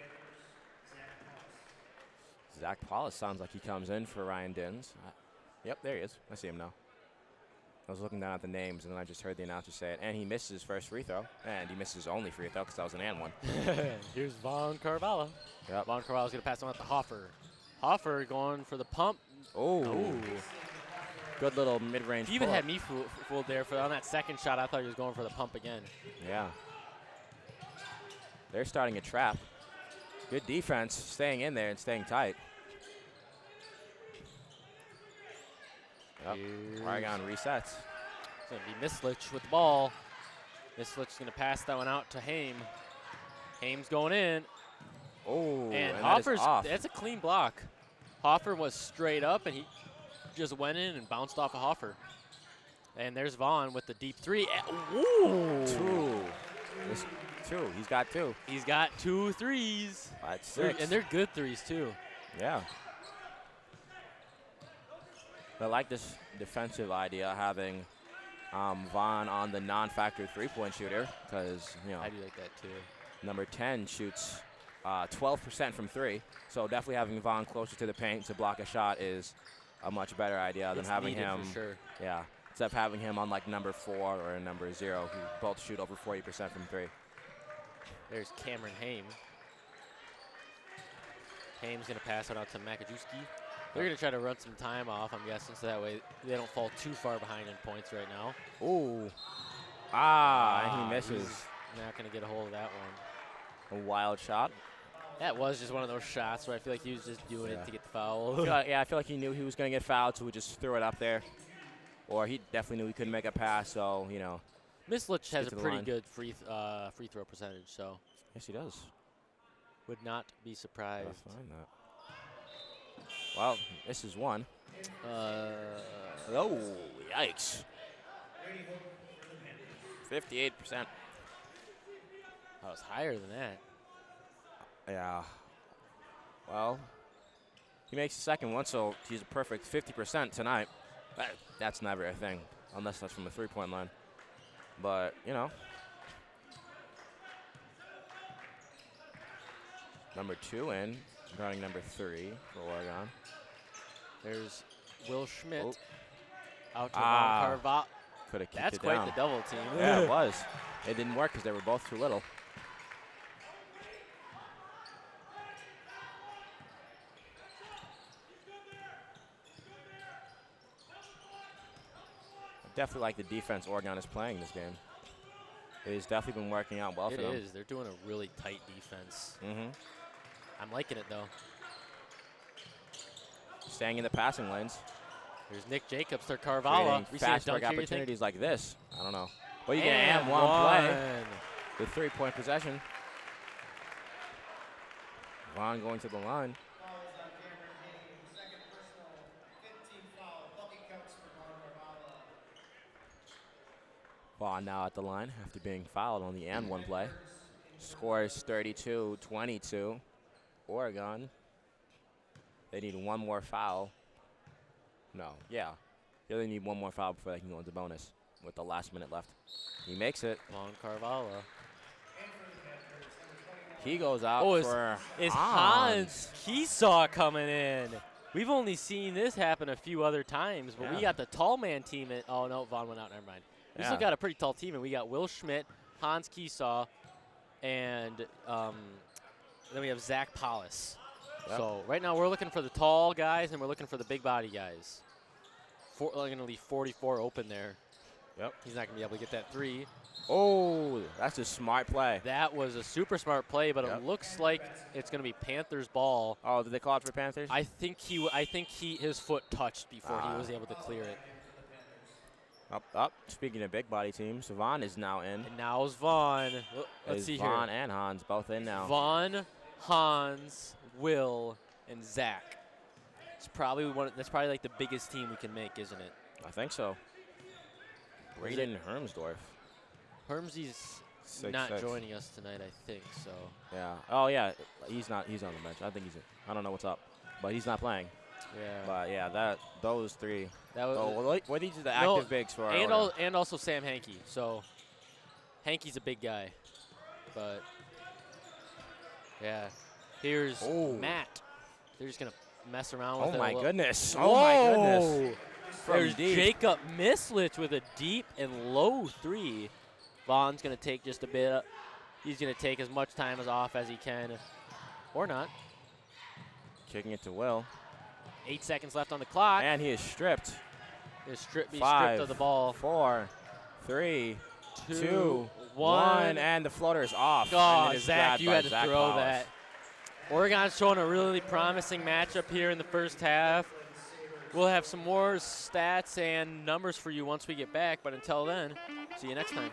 Zach Paulus sounds like he comes in for Ryan Dins. Yep, there he is. I see him now. I was looking down at the names, and then I just heard the announcer say it. And he missed his first free throw. And he missed his only free throw because that was an and one. Here's Von Carvalho. Yep. Von Carvalho's going to pass one out to Hoffer. Hoffer going for the pump. Oh. Good little mid-range He even pull-up. had me fooled there. On that second shot, I thought he was going for the pump again. Yeah. They're starting a trap. Good defense, staying in there and staying tight. Yep. Oregon resets. It's going to be Mislich with the ball. Mislich's going to pass that one out to Haim. Haim's going in. Oh, And that is Hoffer's, off. that's a clean block. Hoffer was straight up, and he just went in and bounced off of Hoffer. And there's Vaughn with the deep 3. Ooh. 2. He's got 2. He's got 2 threes. That's 6. And they're good threes, too. Yeah. I like this defensive idea, having Vaughn on the non-factor three-point shooter, because, you know, I do like that, too. number 10 shoots 12% from 3. So definitely having Vaughn closer to the paint to block a shot is a much better idea than It's having needed him. for sure. Yeah. Instead of having him on like number 4 or number 0, who both shoot over 40% from 3. There's Cameron Haim. Haim's going to pass it out to Makajewski. They're going to try to run some time off, I'm guessing, so that way they don't fall too far behind in points right now. Ooh. And he misses. He's not going to get a hold of that one. A wild shot. That was just one of those shots where I feel like he was just doing it to get the foul. I feel like he knew he was going to get fouled, so he just threw it up there. Or he definitely knew he couldn't make a pass, so, you know. Mislich has a to the pretty line. good free throw percentage, so Yes, he does. would not be surprised. Gotta find that. Well, this is one. Oh, yikes. 58%. That was higher than that. Yeah. Well, he makes the second one, so he's a perfect 50% tonight. That's never a thing, unless that's from the three-point line. But, you know. Number 2 in, guarding number 3 for Oregon. There's Will Schmidt Oh. out to Von Carvalho. Could have kicked That's it quite down. the double team. Yeah, it was. It didn't work because they were both too little. I definitely like the defense Oregon is playing this game. It has definitely been working out well for It them. is. They're doing a really tight defense. Mm-hmm. I'm liking it, though. staying in the passing lanes. Here's Nick Jacobs to Carvalho. Creating fast break opportunities like this. I don't know. But you get And one play. The 3-point possession. Vaughn going to the line. Vaughn now at the line after being fouled on the and one play. Scores 32-22. Oregon. They need one more foul. No, yeah. They only need one more foul before they can go into bonus with the last minute left. He makes it. Vaughn Carvalho. He goes out for It's Hans Keesaw coming in. We've only seen this happen a few other times, but we got the tall man team in. Oh, no, Vaughn went out. Never mind. We still got a pretty tall team, and we got Will Schmidt, Hans Keesaw, and then we have Zach Paulus. Yep. So right now we're looking for the tall guys, and we're looking for the big body guys. We're going to leave 44 open there. Yep. He's not going to be able to get that 3. Oh, that's a smart play. That was a super smart play, but it looks like it's going to be Panthers ball. Oh, did they call it for Panthers? I think his foot touched before he was able to clear it. Up. Speaking of big body teams, Vaughn is now in. And now is Vaughn. Let's see Vaughn here. and Hans both in now. Vaughn, Hans, Will, and Zach. It's probably that's probably like the biggest team we can make, isn't it? I think so. Braden Hermsdorf. Hermsy's not joining us tonight, I think so. Yeah. Oh yeah, he's not. He's on the bench. I think I don't know what's up, but he's not playing. Yeah. But yeah, those 3. That was. What are these the active bigs for? And also Sam Hankey. So Hankey's a big guy, but yeah. Here's Matt. They're just gonna mess around with it. Oh my goodness. Whoa. Oh my goodness. There's Jacob Mislich with a deep and low 3. Vaughn's going to take just a bit. He's going to take as much time off as he can, or not. Kicking it to Will. 8 seconds left on the clock. And he is stripped. He's stripped 5, of the ball. 4, 3, 2, 1. 1, and the floater is off. Oh, Zach, you had to throw that. Oregon's showing a really promising matchup here in the first half. We'll have some more stats and numbers for you once we get back, but until then, see you next time.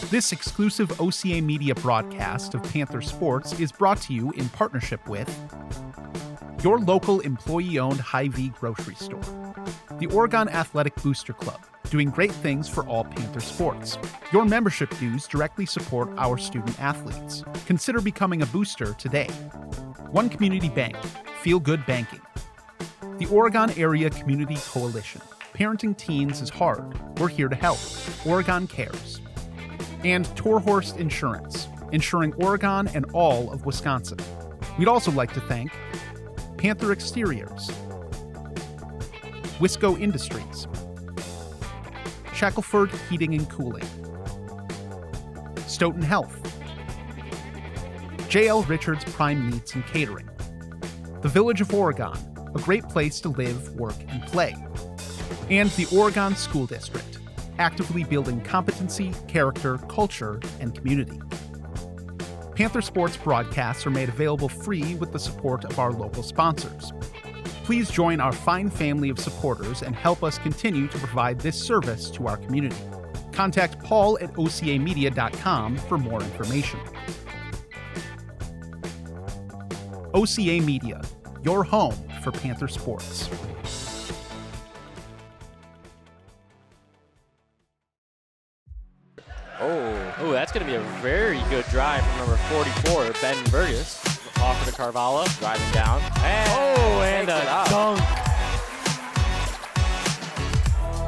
This exclusive OCA Media broadcast of Panther Sports is brought to you in partnership with your local employee-owned Hy-Vee grocery store, the Oregon Athletic Booster Club, doing great things for all Panther sports. Your membership dues directly support our student athletes. Consider becoming a booster today. One Community Bank, Feel Good Banking. The Oregon Area Community Coalition. Parenting teens is hard. We're here to help. Oregon Cares. And Torhorst Insurance, insuring Oregon and all of Wisconsin. We'd also like to thank Panther Exteriors, Wisco Industries, Shackelford Heating and Cooling, Stoughton Health, J.L. Richards Prime Meats and Catering, the Village of Oregon, a great place to live, work, and play, and the Oregon School District, actively building competency, character, culture, and community. Panther Sports broadcasts are made available free with the support of our local sponsors. Please join our fine family of supporters and help us continue to provide this service to our community. Contact Paul at ocamedia.com for more information. OCA Media, your home for Panther Sports. Oh, that's going to be a very good drive from number 44, Ben Burgess. Off to Carvalho. Driving down. And a dunk.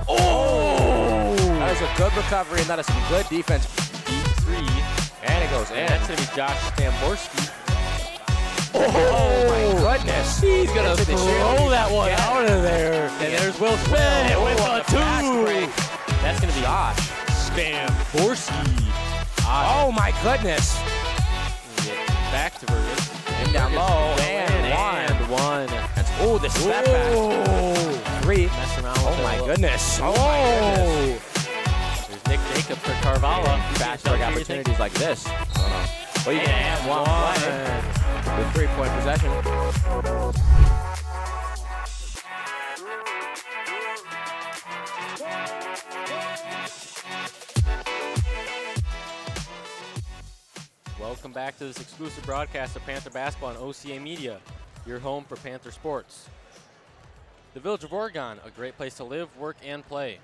Oh! That is a good recovery, and that is some good defense. Deep 3. And it goes in. And that's going to be Josh Stamborski. Oh, my goodness. He's going to throw that one out of there. And there's Will Smith with a 2. That's going to be Josh Stamborski. Oh, my goodness. Back to Burgess. And down low. And 1. That's Oh, the step back. 3. Messing around Oh with my it. goodness. Oh my goodness. There's Nick Jacobs for Carvalho. Fast break opportunities like this. I don't know. Well, you can have one play with 3-point possession. Welcome back to this exclusive broadcast of Panther basketball on OCA Media, your home for Panther sports. The Village of Oregon, a great place to live, work, and play.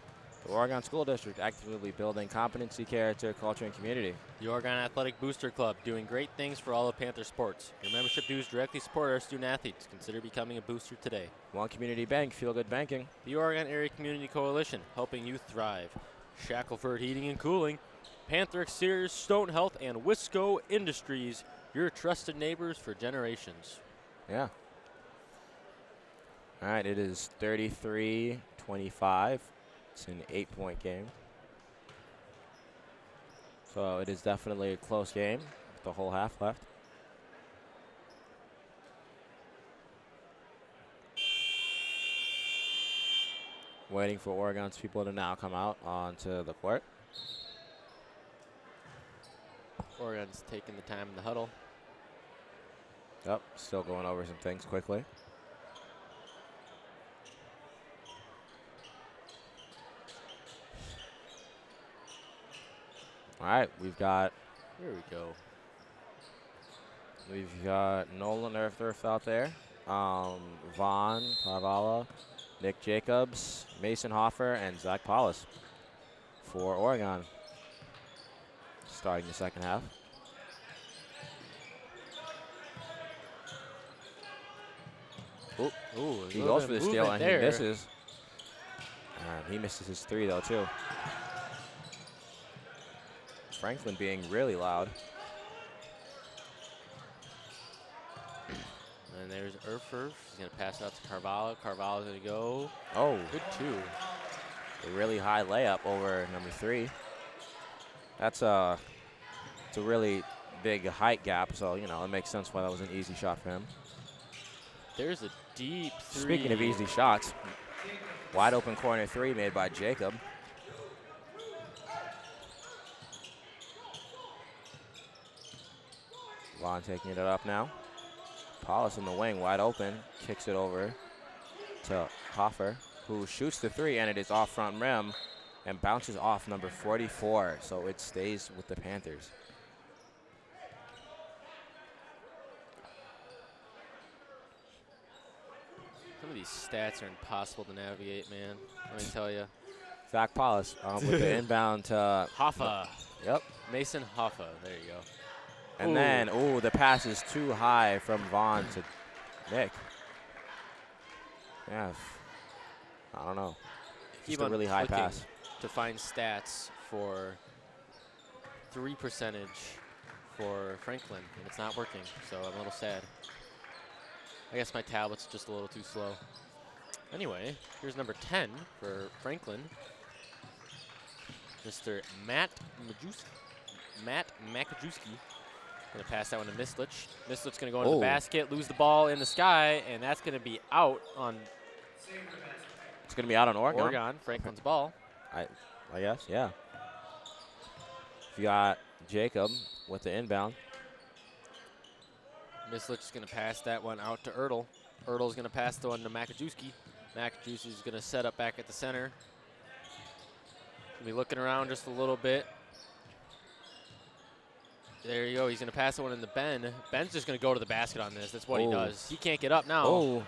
The Oregon School District actively building competency, character, culture, and community. The Oregon Athletic Booster Club, doing great things for all of Panther sports. Your membership dues directly support our student athletes. Consider becoming a booster today. One Community Bank, feel good banking. The Oregon Area Community Coalition, helping you thrive. Shackelford Heating and Cooling, Panther Exteriors, Stone Health, and Wisco Industries, your trusted neighbors for generations. Yeah. All right, it is 33-25. It's an 8-point game. So it is definitely a close game with the whole half left. Waiting for Oregon's people to now come out onto the court. Oregon's taking the time in the huddle. Yep, still going over some things quickly. All right, we've got Nolan Earth out there, Vaughn, Carvalho, Nick Jacobs, Mason Hoffer, and Zach Paulus for Oregon. Starting the second half. Ooh, He goes for the steal and he misses. He misses his 3 though too. Franklin being really loud. And there's Erfurf. He's going to pass out to Carvalho. Carvalho's going to go. Oh, Good 2. a really high layup over number 3. It's a really big height gap, so you know it makes sense why that was an easy shot for him. There's a deep 3. Speaking of easy shots, wide open corner 3 made by Jacob. Vaughn taking it up now. Paulus in the wing, wide open, kicks it over to Hoffer, who shoots the 3, and it is off front rim and bounces off number 44, so it stays with the Panthers. Some of these stats are impossible to navigate, man. Let me tell you. Zach Paulus with the inbound to Hoffa. Yep. Mason Hoffa. There you go. And then, the pass is too high from Vaughn to Nick. Yeah, I don't know. Keep Just a on really high clicking pass. to find stats for 3 percentage for Franklin, and it's not working, so I'm a little sad. I guess my tablet's just a little too slow. Anyway, here's number 10 for Franklin. Mr. Matt Makajewski. Gonna pass that one to Mislich. Mislich's gonna go into the basket, lose the ball in the sky, and that's gonna be out on It's going to be out on Oregon. Oregon, Franklin's ball. I guess, yeah. You got Jacob with the inbound. Mislich's gonna pass that one out to Ertl. Ertl's gonna pass the one to Makajewski. Makajewski's gonna set up back at the center. Gonna be looking around just a little bit. There you go. He's going to pass the one into Ben. Ben's just going to go to the basket on this. That's what he does. He can't get up now.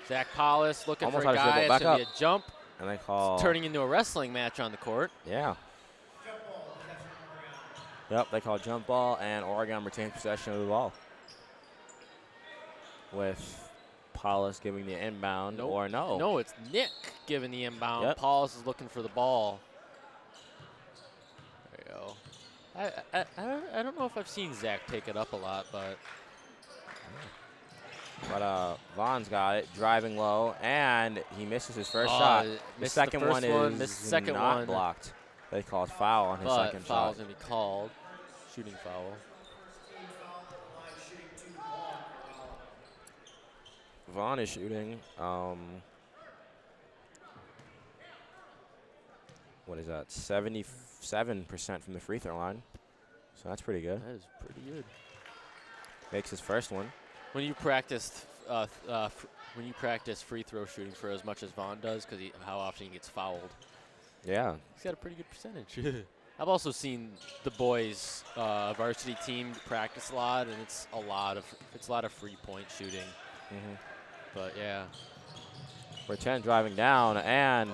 Zach Paulus looking Almost for a guy. It's going to be a jump. And they call. It's turning into a wrestling match on the court. Yeah. Yep, they call jump ball, and Oregon retains possession of the ball. With Paulus giving the inbound, or no. No, it's Nick giving the inbound. Yep. Paulus is looking for the ball. There you go. I don't know if I've seen Zach take it up a lot, but Vaughn's got it, driving low, and he misses his first shot. The second one is not blocked. They called foul on his second shot. Foul's going to be called. Shooting foul. Vaughn is shooting. What is that? 77% from the free throw line. So that's pretty good. That is pretty good. Makes his first one. When you practice free throw shooting for as much as Vaughn does, because how often he gets fouled, Yeah. he's got a pretty good percentage. I've also seen the boys' varsity team practice a lot, and it's a lot of free point shooting. But yeah. Pretend driving down, and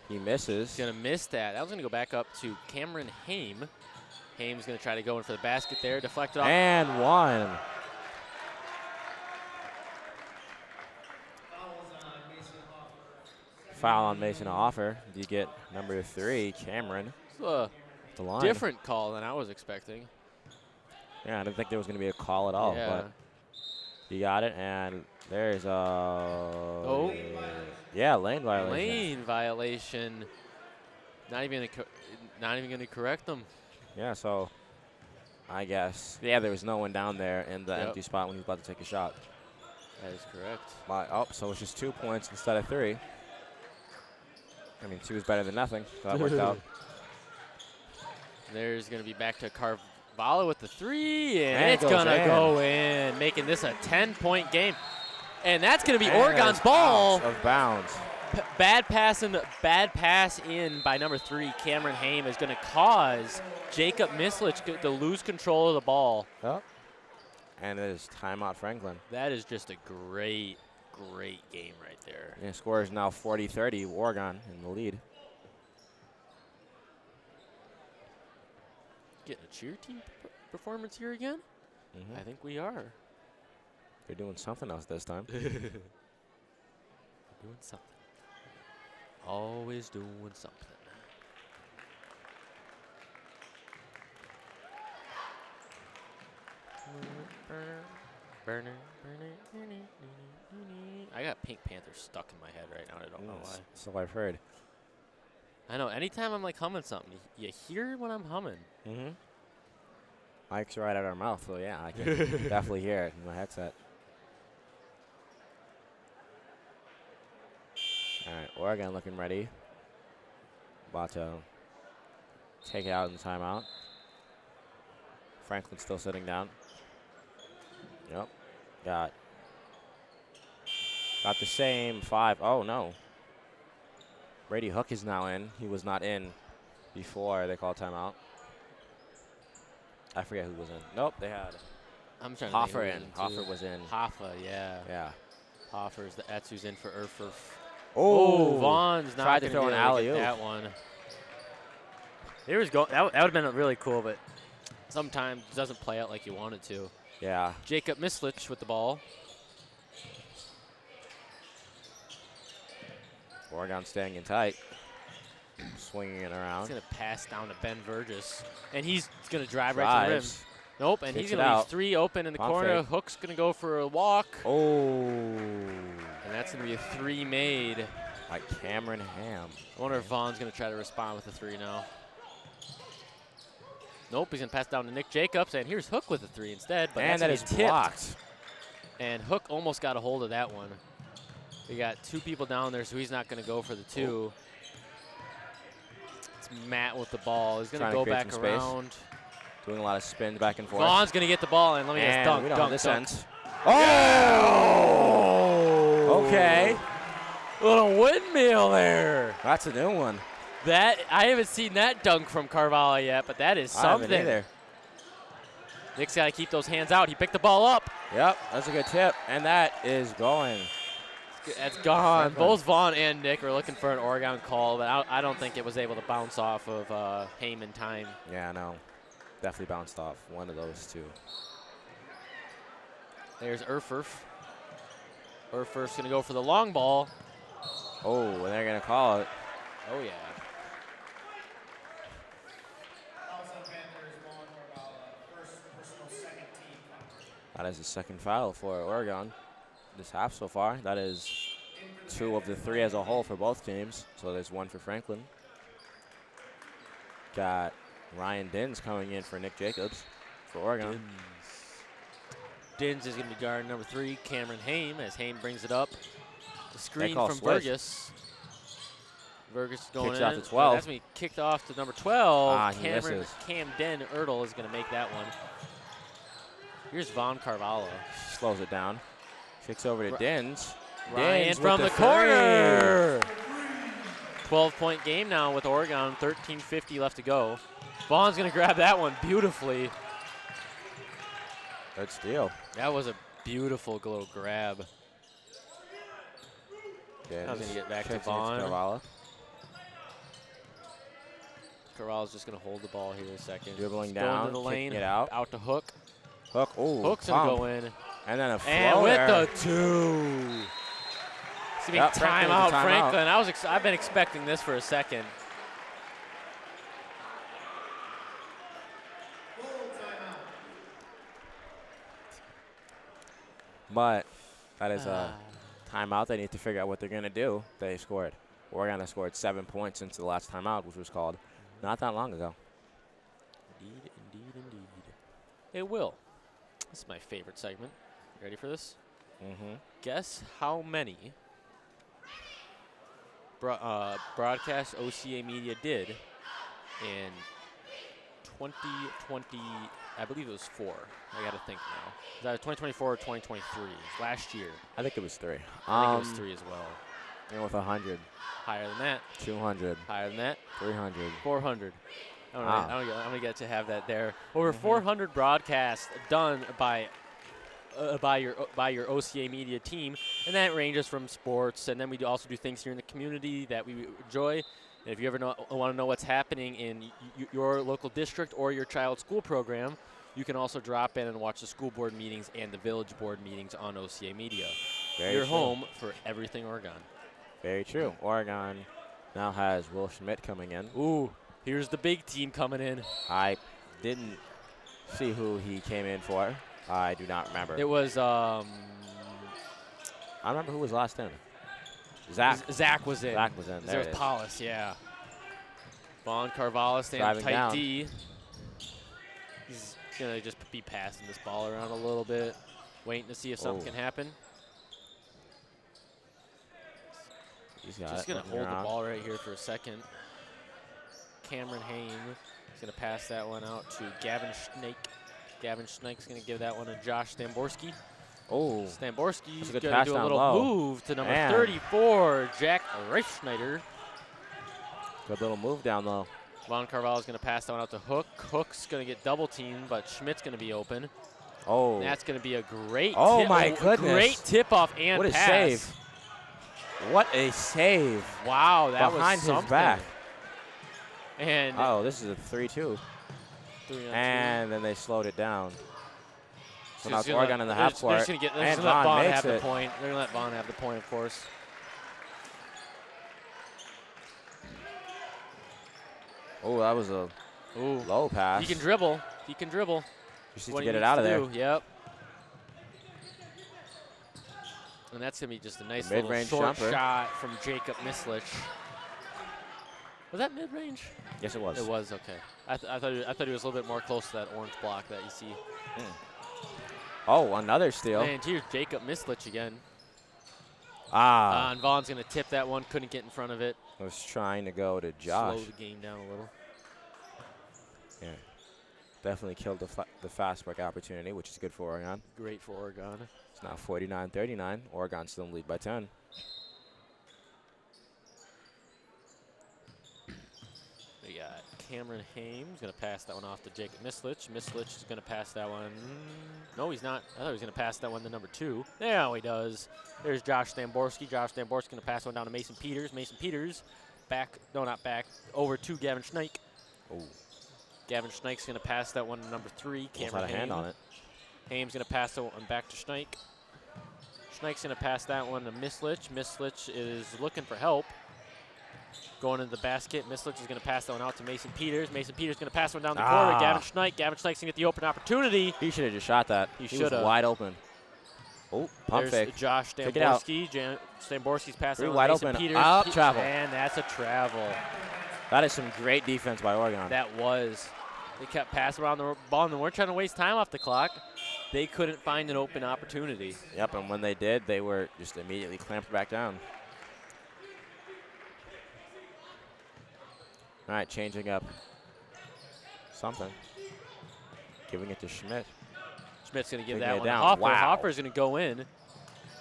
he misses. He's gonna miss that. That was gonna go back up to Cameron Haim. Haim's gonna try to go in for the basket there, deflected off. And one. Foul on Mason Offer. You get number 3, Cameron. It's a The line. different call than I was expecting. Yeah, I didn't think there was going to be a call at all, Yeah. but he got it, and there's a lane violation. Lane violation. Not even gonna correct them. Yeah, so I guess there was no one down there in the empty spot when he was about to take a shot. That is correct. So it's just 2 points instead of 3. I mean, 2 is better than nothing, so that worked out. There's going to be back to Carvalho with the 3, and And it's it going to goes go in, making this a 10-point game. And that's going to be Oregon's ball. Out of bounds. Bad pass in by number 3, Cameron Haim, is going to cause Jacob Mislich to lose control of the ball. Yep. And it is timeout Franklin. That is just a great game right there. Yeah, score is now 40-30, Oregon in the lead. Getting a cheer team performance here again? I think we are. They're doing something else this time. Doing something. Always doing something. I got Pink Panther stuck in my head right now. I don't know why. So I've heard. I know. Anytime I'm like humming something, you hear when I'm humming. Mike's right at our mouth, so yeah, I can definitely hear it in my headset. All right, Oregon looking ready. About to take it out in timeout. Franklin still sitting down. Yep, got the same 5. Oh, no. Brady Hook is now in. He was not in before they called timeout. I forget who was in. Nope, they had Hoffer in. Hoffer was in. Hoffa, yeah. Yeah. Hoffer's that's who's in for Erfurf. Oh, Vaughn's not tried to throw an alley-oop. That one. That would have been really cool, but sometimes it doesn't play out like you want it to. Yeah. Jacob Mislich with the ball. Oregon staying in tight. Swinging it around. He's going to pass down to Ben Burgess. And he's going to drive right to the rim. Nope, and he's going to leave 3 open in the corner. Fake. Hook's going to go for a walk. Oh. And that's going to be a 3 made. By Cameron Haim. I wonder if Vaughn's going to try to respond with a 3 now. Nope, he's going to pass down to Nick Jacobs. And here's Hook with a 3 instead. But and that is blocked. And Hook almost got a hold of that one. We got 2 people down there, so he's not going to go for the 2. It's Matt with the ball. He's going to go back around. Doing a lot of spins back and forth. Vaughn's going to get the ball, and let me just dunk, dunk. Oh! Okay. Little windmill there. That's a new one. I haven't seen that dunk from Carvalho yet, but that is something. I haven't either. Nick's got to keep those hands out. He picked the ball up. Yep, that's a good tip, and that is going. That's gone. Both Vaughn and Nick are looking for an Oregon call, but I don't think it was able to bounce off of Haim in time. Yeah, no. Definitely bounced off one of those 2. There's Erfurf. Erfurf's going to go for the long ball. Oh, and they're going to call it. Oh, yeah. That is the second foul for Oregon this half so far. That is 2 of the 3 as a whole for both teams. So there's 1 for Franklin. Got Ryan Dins coming in for Nick Jacobs for Oregon. Dins is going to be guarding number 3, Cameron Haim, as Haim brings it up. The screen call from switch. Vergas. Vergas going Kicks in. off to 12. That's me kicked off to number 12. He misses. Camden Ertl is going to make that one. Here's Von Carvalho. Slows it down. Kicks over to Dins. Ryan Dins from with the three. corner. 12-point game now with Oregon. 13:50 left to go. Vaughn's going to grab that one beautifully. Good steal. That was a beautiful little grab. Dins. I was going to get back to Kicks it Vaughn. Carvalho. Carvalho's just going to hold the ball here a second. Dribbling Going down, to the lane, kicking it out. to Hook. Hook. Ooh, Hook's going to pump. go in. And then a floater. And with the 2. It's going to be timeout, Franklin. I've been expecting this for a second. But that is a timeout. They need to figure out what they're going to do. They scored. Oregon has scored 7 points since the last timeout, which was called not that long ago. Indeed. It will. This is my favorite segment. You ready for this? Mm-hmm. Guess how many broadcasts OCA Media did in 2020. I believe it was 4. I got to think now. Was that 2024 or 2023? Last year. I think it was 3. I think it was 3 as well. With 100, Higher than that. 200, Higher than that. 300. 400. I'm gonna get to have that there. Mm-hmm. Over 400 broadcasts done by your OCA Media team, and that ranges from sports, and then we also do things here in the community that we enjoy. And if you ever want to know what's happening in your local district or your child's school program, you can also drop in and watch the school board meetings and the village board meetings on OCA Media. Your home for everything Oregon. Very true. Oregon now has Will Schmidt coming in. Ooh, here's the big team coming in. I didn't see who he came in for. I do not remember. It was I remember who was last in. Zach. Zach was in. Zach was in. There was it is. Paulus, yeah. Von Carvalho standing Driving tight down. D. He's going to just be passing this ball around a little bit, waiting to see if something can happen. He's got Just it. going to hold the ball right here for a second. Cameron Haim is going to pass that one out to Gavin Schnake. Gavin Schnake's going to give that one to Josh Stamborski. Oh, Stamborski's good going to pass do a down little low. move to number Man. 34, Jack Reifschneider. good little move down low. Von Carvalho's going to pass that one out to Hook. Hook's going to get double teamed, but Schmidt's going to be open. Oh, And that's going to be a great Oh, my goodness. Great tip-off and what a pass. save. What a save. Wow, that Behind was his something. back. And Oh, this is a 3-2. 3-on-2. And then they slowed it down. So now it's Just gonna- Oregon in the they're half just- court. They're just going And to let Vaughn Vaughn makes have the it. point. They're going to let Vaughn have the point, of course. Oh, that was a Ooh. low pass. He can dribble. He can dribble. Just need What to he get it needs out to of there. do. Yep. And that's going to be just a nice The little mid-range short jumper. shot from Jacob Mislich. Was that mid-range? Yes, it was. It was, okay. I thought he was a little bit more close to that orange block that you see. Oh, another steal. And here's Jacob Mislich again. Ah, And Vaughn's going to tip that one. Couldn't get in front of it. I was trying to go to Josh. Slow the game down a little. Yeah, definitely killed the fast break opportunity, which is good for Oregon. Great for Oregon. It's now 49-39. Oregon still in lead by 10. We got Cameron Haim going to pass that one off to Jacob Mislich. Mislich is going to pass that one. No, he's not. I thought he was going to pass that one to number 2. There he does. There's Josh Stamborski. Josh Stamborski going to pass one down to Mason Peters. Mason Peters back, no, not back, over to Gavin Schnake. Oh, Gavin Schnake's going to pass that one to number 3, almost Cameron had a hand Haim. on it. Haim's going to pass that one back to Schnake. Schnake's going to pass that one to Mislich. Mislich is looking for help. Going into the basket. Mislich is going to pass that one out to Mason Peters. Mason Peters going to pass one down the court to Gavin Schnake. Gavin Schnake's going to get the open opportunity. He should have just shot that. He was shoulda. wide open. Oh, pump There's fake. Josh Kick it out. Stamborski. Stamborski's passing Three on wide Mason open. Peters. Up travel. And that's a travel. That is some great defense by Oregon. That was. They kept passing around the ball, and we're trying to waste time off the clock. they couldn't find an open opportunity. Yep, and when they did, they were just immediately clamped back down. All right, changing up something. Giving it to Schmidt. Schmidt's going to give Taking that it one down. to Hoffer. Wow. Hoffer's going to go in.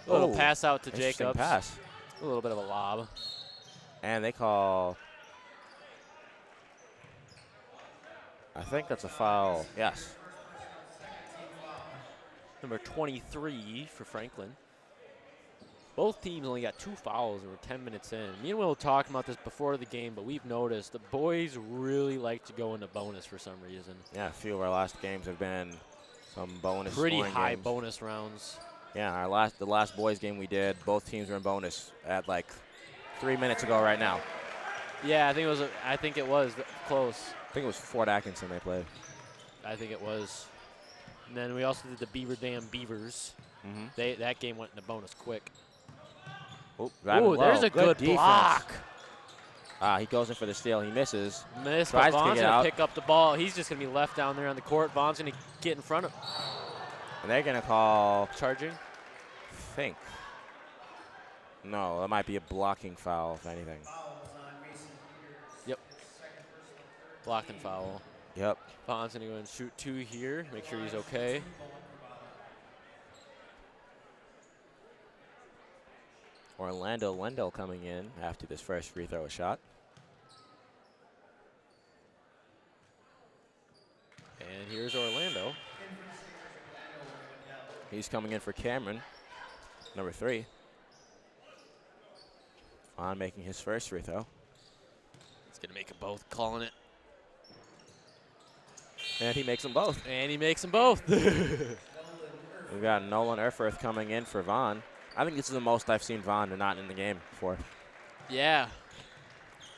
A little pass out to Interesting Jacobs. pass. A little bit of a lob. And they call, I think that's a foul. Yes. Number 23 for Franklin. Both teams only got 2 fouls and we're 10 minutes in. Me and Will were talking about this before the game, but we've noticed the boys really like to go into bonus for some reason. Yeah, a few of our last games have been some bonus Pretty scoring high games. bonus rounds. Yeah, the last boys game we did, both teams were in bonus at like 3 minutes ago right now. Yeah, I think it was close. I think it was Fort Atkinson they played. I think it was. And then we also did the Beaver Dam Beavers. Mm-hmm. That game went into bonus quick. Ooh, there's a good defense. block. He goes in for the steal. He misses. Missed, Tries but to Vaughn's kick it going out. to pick up the ball. He's just going to be left down there on the court. Vaughn's going to get in front of And they're going to call, charging. think. No, that might be a blocking foul, if anything. Yep. Blocked and foul. Yep. Vaughn's going to go and shoot 2 here. Make sure he's okay. Orlando Wendell coming in after this first free throw shot. And here's Orlando. He's coming in for Cameron, number 3. Vaughn making his first free throw. He's going to make them both, calling it. And he makes them both. And he makes them both. We've got Nolan Erfurth coming in for Vaughn. I think this is the most I've seen Vaughn not in the game before. Yeah.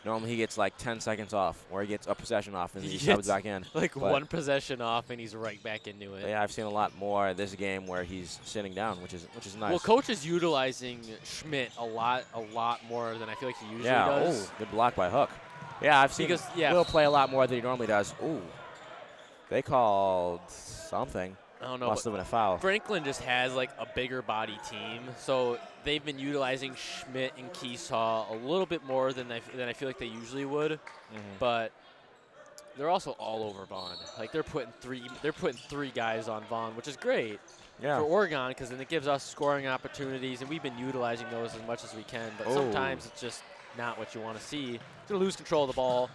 Normally he gets like 10 seconds off, or he gets a possession off and he He subs gets back in. Like But- one possession off and he's right back into it. But yeah, I've seen a lot more this game where he's sitting down, which is nice. Well, coach is utilizing Schmidt a lot more than I feel like he usually does. Oh, good block by Hook. Yeah, I've seen Will play a lot more than he normally does. Ooh, they called something. I don't know. Must have been a foul. Franklin just has like a bigger body team, so they've been utilizing Schmidt and Keesaw a little bit more than I feel like they usually would. But they're also all over Vaughn. Like they're putting three guys on Vaughn, which is great for Oregon because then it gives us scoring opportunities, and we've been utilizing those as much as we can. But sometimes it's just not what you want to see. He's gonna lose control of the ball.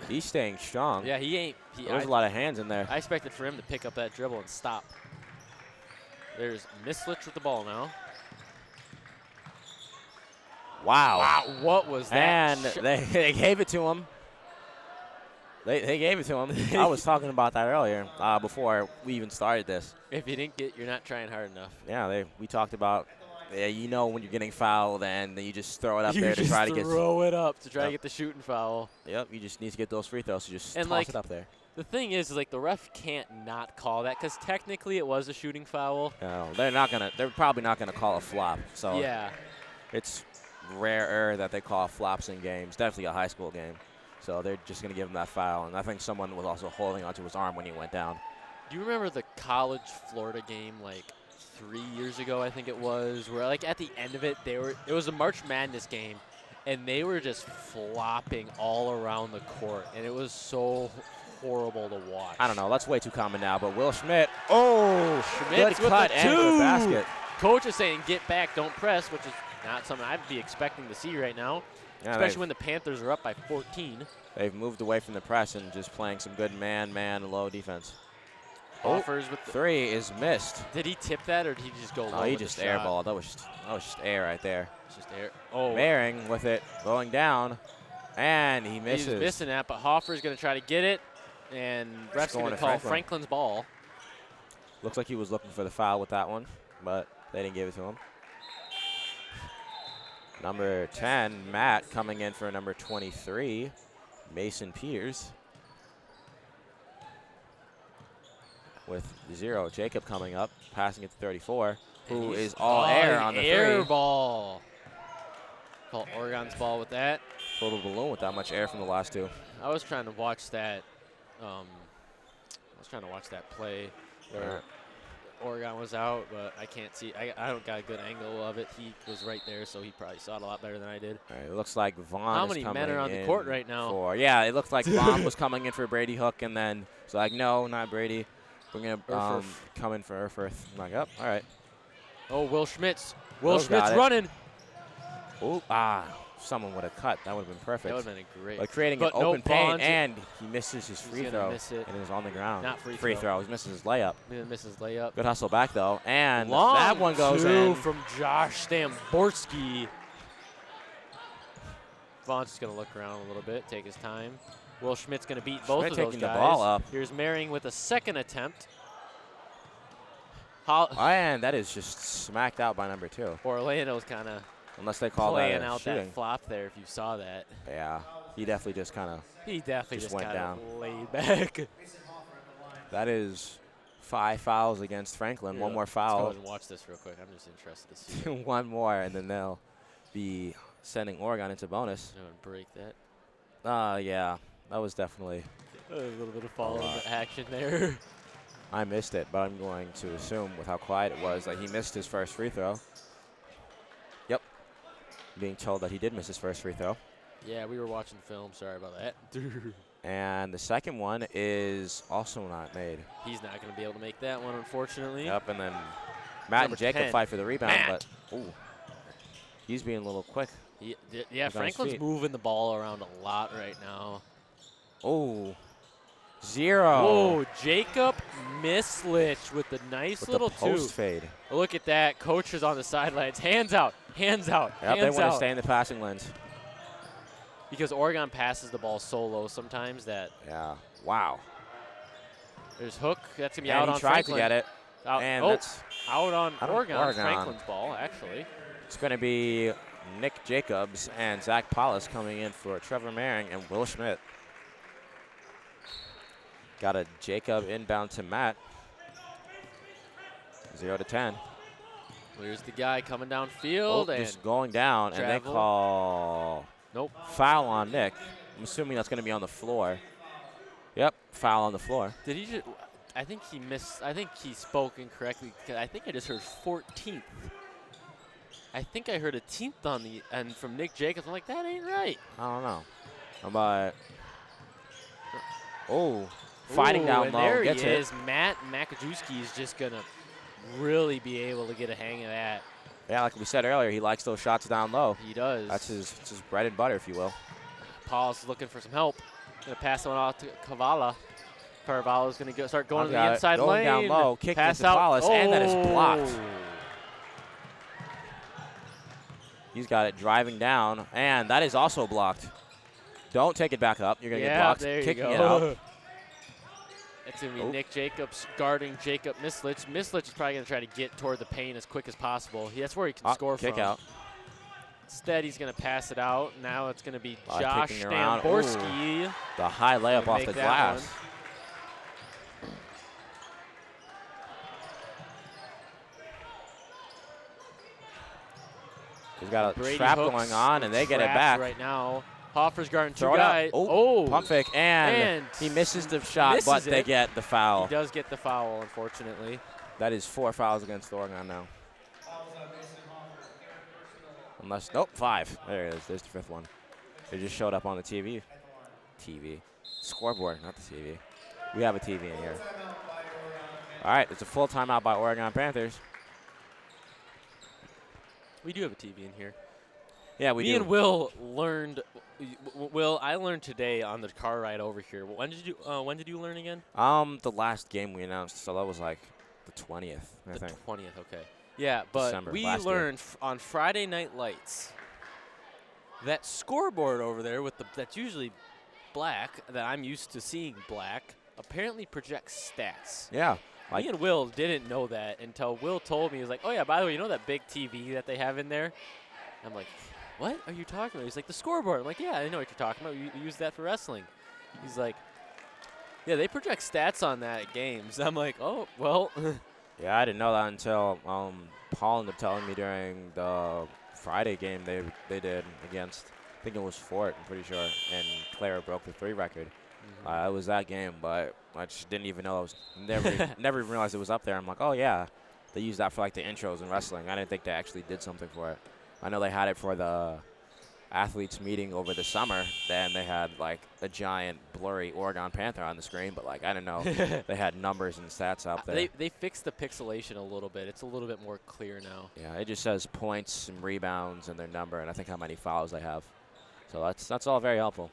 He's staying strong. Yeah, he ain't. There's a lot of hands in there. I expected for him to pick up that dribble and stop. There's Mislich with the ball now. Wow. What was that? And they gave it to him. They gave it to him. I was talking about that earlier before we even started this. If you didn't get, you're not trying hard enough. Yeah, we talked about, you know when you're getting fouled and then you just throw it up there to try to get. Throw it up to try to get the shooting foul. Yep, you just need to get those free throws, so just And toss it up there. The thing is like the ref can't not call that because technically it was a shooting foul. No, they're probably not gonna call a flop. So yeah, it's rarer that they call flops in games. Definitely a high school game. So they're just gonna give him that foul. And I think someone was also holding onto his arm when he went down. Do you remember the college Florida game like 3 years ago? I think it was where like at the end of it it was a March Madness game, and they were just flopping all around the court, and it was so horrible to watch. I don't know. That's way too common now. But Will Schmidt. Oh, Schmidt good cut and good basket. Coach is saying get back, don't press, which is not something I'd be expecting to see right now. Yeah, especially when the Panthers are up by 14. They've moved away from the press and just playing some good man, low defense. Offers with the 3 is missed. Did he tip that or did he just go low? Oh, he with just the shot? airballed. That was just air right there. It's just air. Oh, Maring with it, going and he misses. He's missing that, but Hoffer's going to try to get it, and ref's going to call Franklin's ball. Looks like he was looking for the foul with that one, but they didn't give it to him. Number 10, Matt, coming in for number 23, Mason Peters. With 0, Jacob coming up, passing it to 34, who is all air on the air 3. Ball. Call Oregon's ball with that. Full of balloon with that much air from the last 2. I was trying to watch that. I was was trying to watch that play where Oregon was out, but I can't see. I don't got a good angle of it. He was right there, so he probably saw it a lot better than I did. All right, it looks like Vaughn How is many coming men are on the in court right now? yeah, it looked like Vaughn was coming in for Brady Hook, and then it's like, no, not Brady. We're going to come in for Erfurth. I'm like, oh, all right. Oh, Will Schmitz. Will Schmitz running. Oh, someone would have cut. That would have been perfect. That would have been a great. Like creating an open paint, and he misses his free throw. And it is on the ground. Not free throw. He misses his layup. He misses layup. Good hustle back, though. And Long that one goes in. from Josh Stamborski. Vaughn's just going to look around a little bit, take his time. Will Schmidt's going to beat both of those taking guys. the ball up. Here's Merring with a second attempt. And that is just smacked out by number 2. Orlando's kind of unless they call playing that out shooting. that flop there, if you saw that. Yeah, he definitely just kind of. He definitely just went kind down. of laid back. That is 5 fouls against Franklin. Yeah. One more Let's foul. go ahead and watch this real quick. I'm just interested to see. One more, and then they'll be sending Oregon into bonus. I'm going to break that. Yeah, that was definitely. A little bit of follow-up action there. I missed it, but I'm going to assume with how quiet it was that he missed his first free throw. Yep. Being told that he did miss his first free throw. Yeah, we were watching film. Sorry about that. And the second one is also not made. He's not going to be able to make that one, unfortunately. Yep, and then Matt Number and Jacob 10. fight for the rebound, Matt. but he's being a little quick. Yeah, Franklin's moving the ball around a lot right now. Oh, 0. Oh, Jacob Mislich with the nice with little the post two. fade. Look at that. Coach is on the sidelines. Hands out. Hands out. Yep, hands they want out. to stay in the passing lanes. Because Oregon passes the ball so low sometimes that Yeah. Wow. there's Hook. That's going to be And out he on tried Franklin. to get it. Out, And oh, that's out on out on Oregon. Oregon. Franklin's ball, actually. It's going to be Nick Jacobs and Zach Paulus coming in for Trevor Merring and Will Schmidt. Got a Jacob inbound to Matt. 0-10. Here's the guy coming downfield. and Just going down, and they travel. call foul on Nick. I'm assuming that's going to be on the floor. Yep, foul on the floor. Did he just? I think he missed. I think he spoke incorrectly. 'Cause I think I just heard 14th. I think I heard a 10th on the end from Nick Jacobs. I'm like, that ain't right. I don't know. Fighting Ooh, down and low. there Gets he it. is. Matt Makajewski is just gonna really be able to get a hang of that. Yeah, like we said earlier, he likes those shots down low. He does. That's his bread and butter, if you will. Paul's looking for some help. Gonna pass one off to Kavala. Carvalho's gonna start going to the Got it. inside Going lane. down low, kicking pass it to out. Paulus, and that is blocked. Oh. He's got it driving down, and that is also blocked. Don't take it back up. You're going to get blocked. There you Kicking go. it out. It's going to be Nick Jacobs guarding Jacob Mislich. Mislich is probably going to try to get toward the paint as quick as possible. That's where he can score kick from. out. Instead, he's going to pass it out. Now it's going to be By Josh kicking around. Stamborski. The high layup off the make that glass. one. He's got a Brady trap Hooks going on, and they get it trapped back. right now. Hoffer's guarding two Throw it up. guys. Pump fake, and he misses the shot, misses but they it. get the foul. He does get the foul, unfortunately. That is 4 fouls against Oregon now. Unless, nope, 5. There it is. There's the 5th one. It just showed up on the TV. Scoreboard, not the TV. We have a TV in here. All right, it's a full timeout by Oregon Panthers. We do have a TV in here. Yeah, we do. Me and Will learned. Will, I learned today on the car ride over here. When did you learn again? The last game we announced, so that was like the 20th, I think. 20th, okay. Yeah, but December, we last year. learned on Friday Night Lights that scoreboard over there that's usually black, that I'm used to seeing black, apparently projects stats. Yeah. Me and Will didn't know that until Will told me. He was like, oh, yeah, by the way, you know that big TV that they have in there? I'm like, what are you talking about? He's like, the scoreboard. I'm like, yeah, I know what you're talking about. We use that for wrestling. He's like, yeah, they project stats on that at games. I'm like, oh, well. Yeah, I didn't know that until Paul ended up telling me during the Friday game they did against, I think it was Fort, I'm pretty sure, and Clara broke the 3 record. It was that game, but I just didn't even know. I was never even realized it was up there. I'm like, oh, yeah. They use that for, like, the intros in wrestling. I didn't think they actually did something for it. I know they had it for the athletes meeting over the summer. Then they had, like, a giant, blurry Oregon Panther on the screen. But, like, I didn't know they had numbers and stats out there. They fixed the pixelation a little bit. It's a little bit more clear now. Yeah, it just says points and rebounds and their number, and I think how many fouls they have. So that's all very helpful.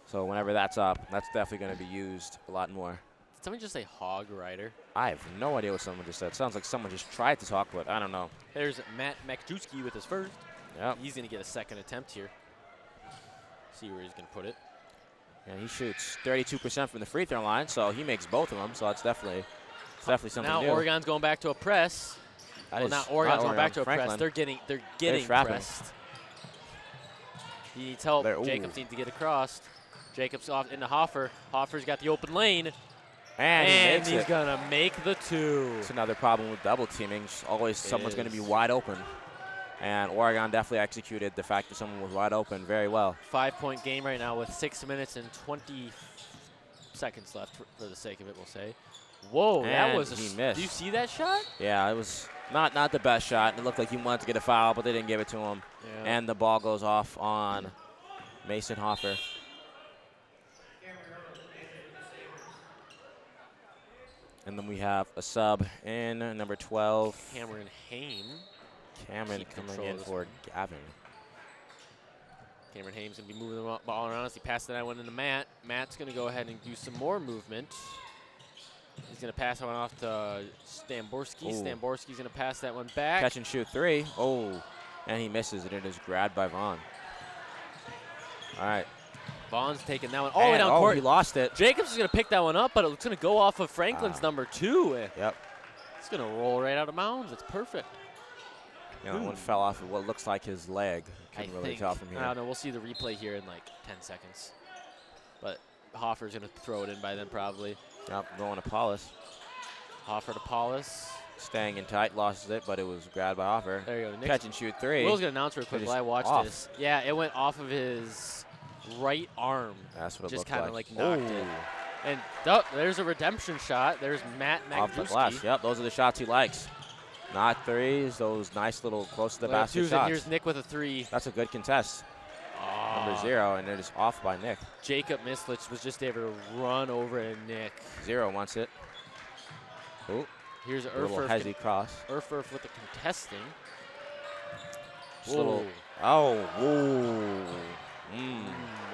So whenever that's up, that's definitely going to be used a lot more. Did someone just say hog rider? I have no idea what someone just said. Sounds like someone just tried to talk, but I don't know. There's Matt Makjewski with his first. Yep. He's going to get a second attempt here. See where he's going to put it. And he shoots 32% from the free throw line, so he makes both of them. So it's definitely something now new. Oregon's going back to a press. Well, not Oregon's going back to a Franklin. press. They're getting pressed. He needs help. Jacobs needs to get across. Jacobs off into Hoffer. Hoffer's got the open lane. And he's going to make the two. It's another problem with double teaming. Always someone's going to be wide open. And Oregon definitely executed the fact that someone was wide open very well. 5-point game right now with 6 minutes and 20 seconds left for the sake of it, we'll say. Whoa, and that was he missed. Do you see that shot? Yeah, it was not the best shot. It looked like he wanted to get a foul, but they didn't give it to him. Yeah. And the ball goes off on Mason Hoffer. And then we have a sub in number 12. Cameron Haim. Cameron coming in for Gavin. Cameron Haim's going to be moving the ball around as he passes that one into Matt. Matt's going to go ahead and do some more movement. He's going to pass that one off to Stamborski. Stamborski's going to pass that one back. Catch and shoot three. Oh, and he misses it. It is grabbed by Vaughn. All right. Vaughn's taking that one all the way down court. He lost it. Jacobs is going to pick that one up, but it's going to go off of Franklin's number 2. Yep. It's going to roll right out of bounds. It's perfect. Yeah, that one fell off of what looks like his leg. Couldn't really tell from here. I don't know. We'll see the replay here in like 10 seconds. But Hoffer's going to throw it in by then probably. Yep, going to Paulus. Hoffer to Paulus. Staying in tight, lost it, but it was grabbed by Hoffer. There you go. Catch and shoot three. Will's going to announce real quick while I watched this. Yeah, it went off of his right arm. That's what it just looked kind of like knocked it. And there's a redemption shot. There's Matt Makjewski. Off the glass. Yep, those are the shots he likes. Not threes, those nice little close to the basket shots. Here's Nick with a 3. That's a good contest. Number 0, and it is off by Nick. Jacob Mislich was just able to run over to Nick. 0 wants it. Ooh. Here's a little hezzy cross. Urfurf with the contesting.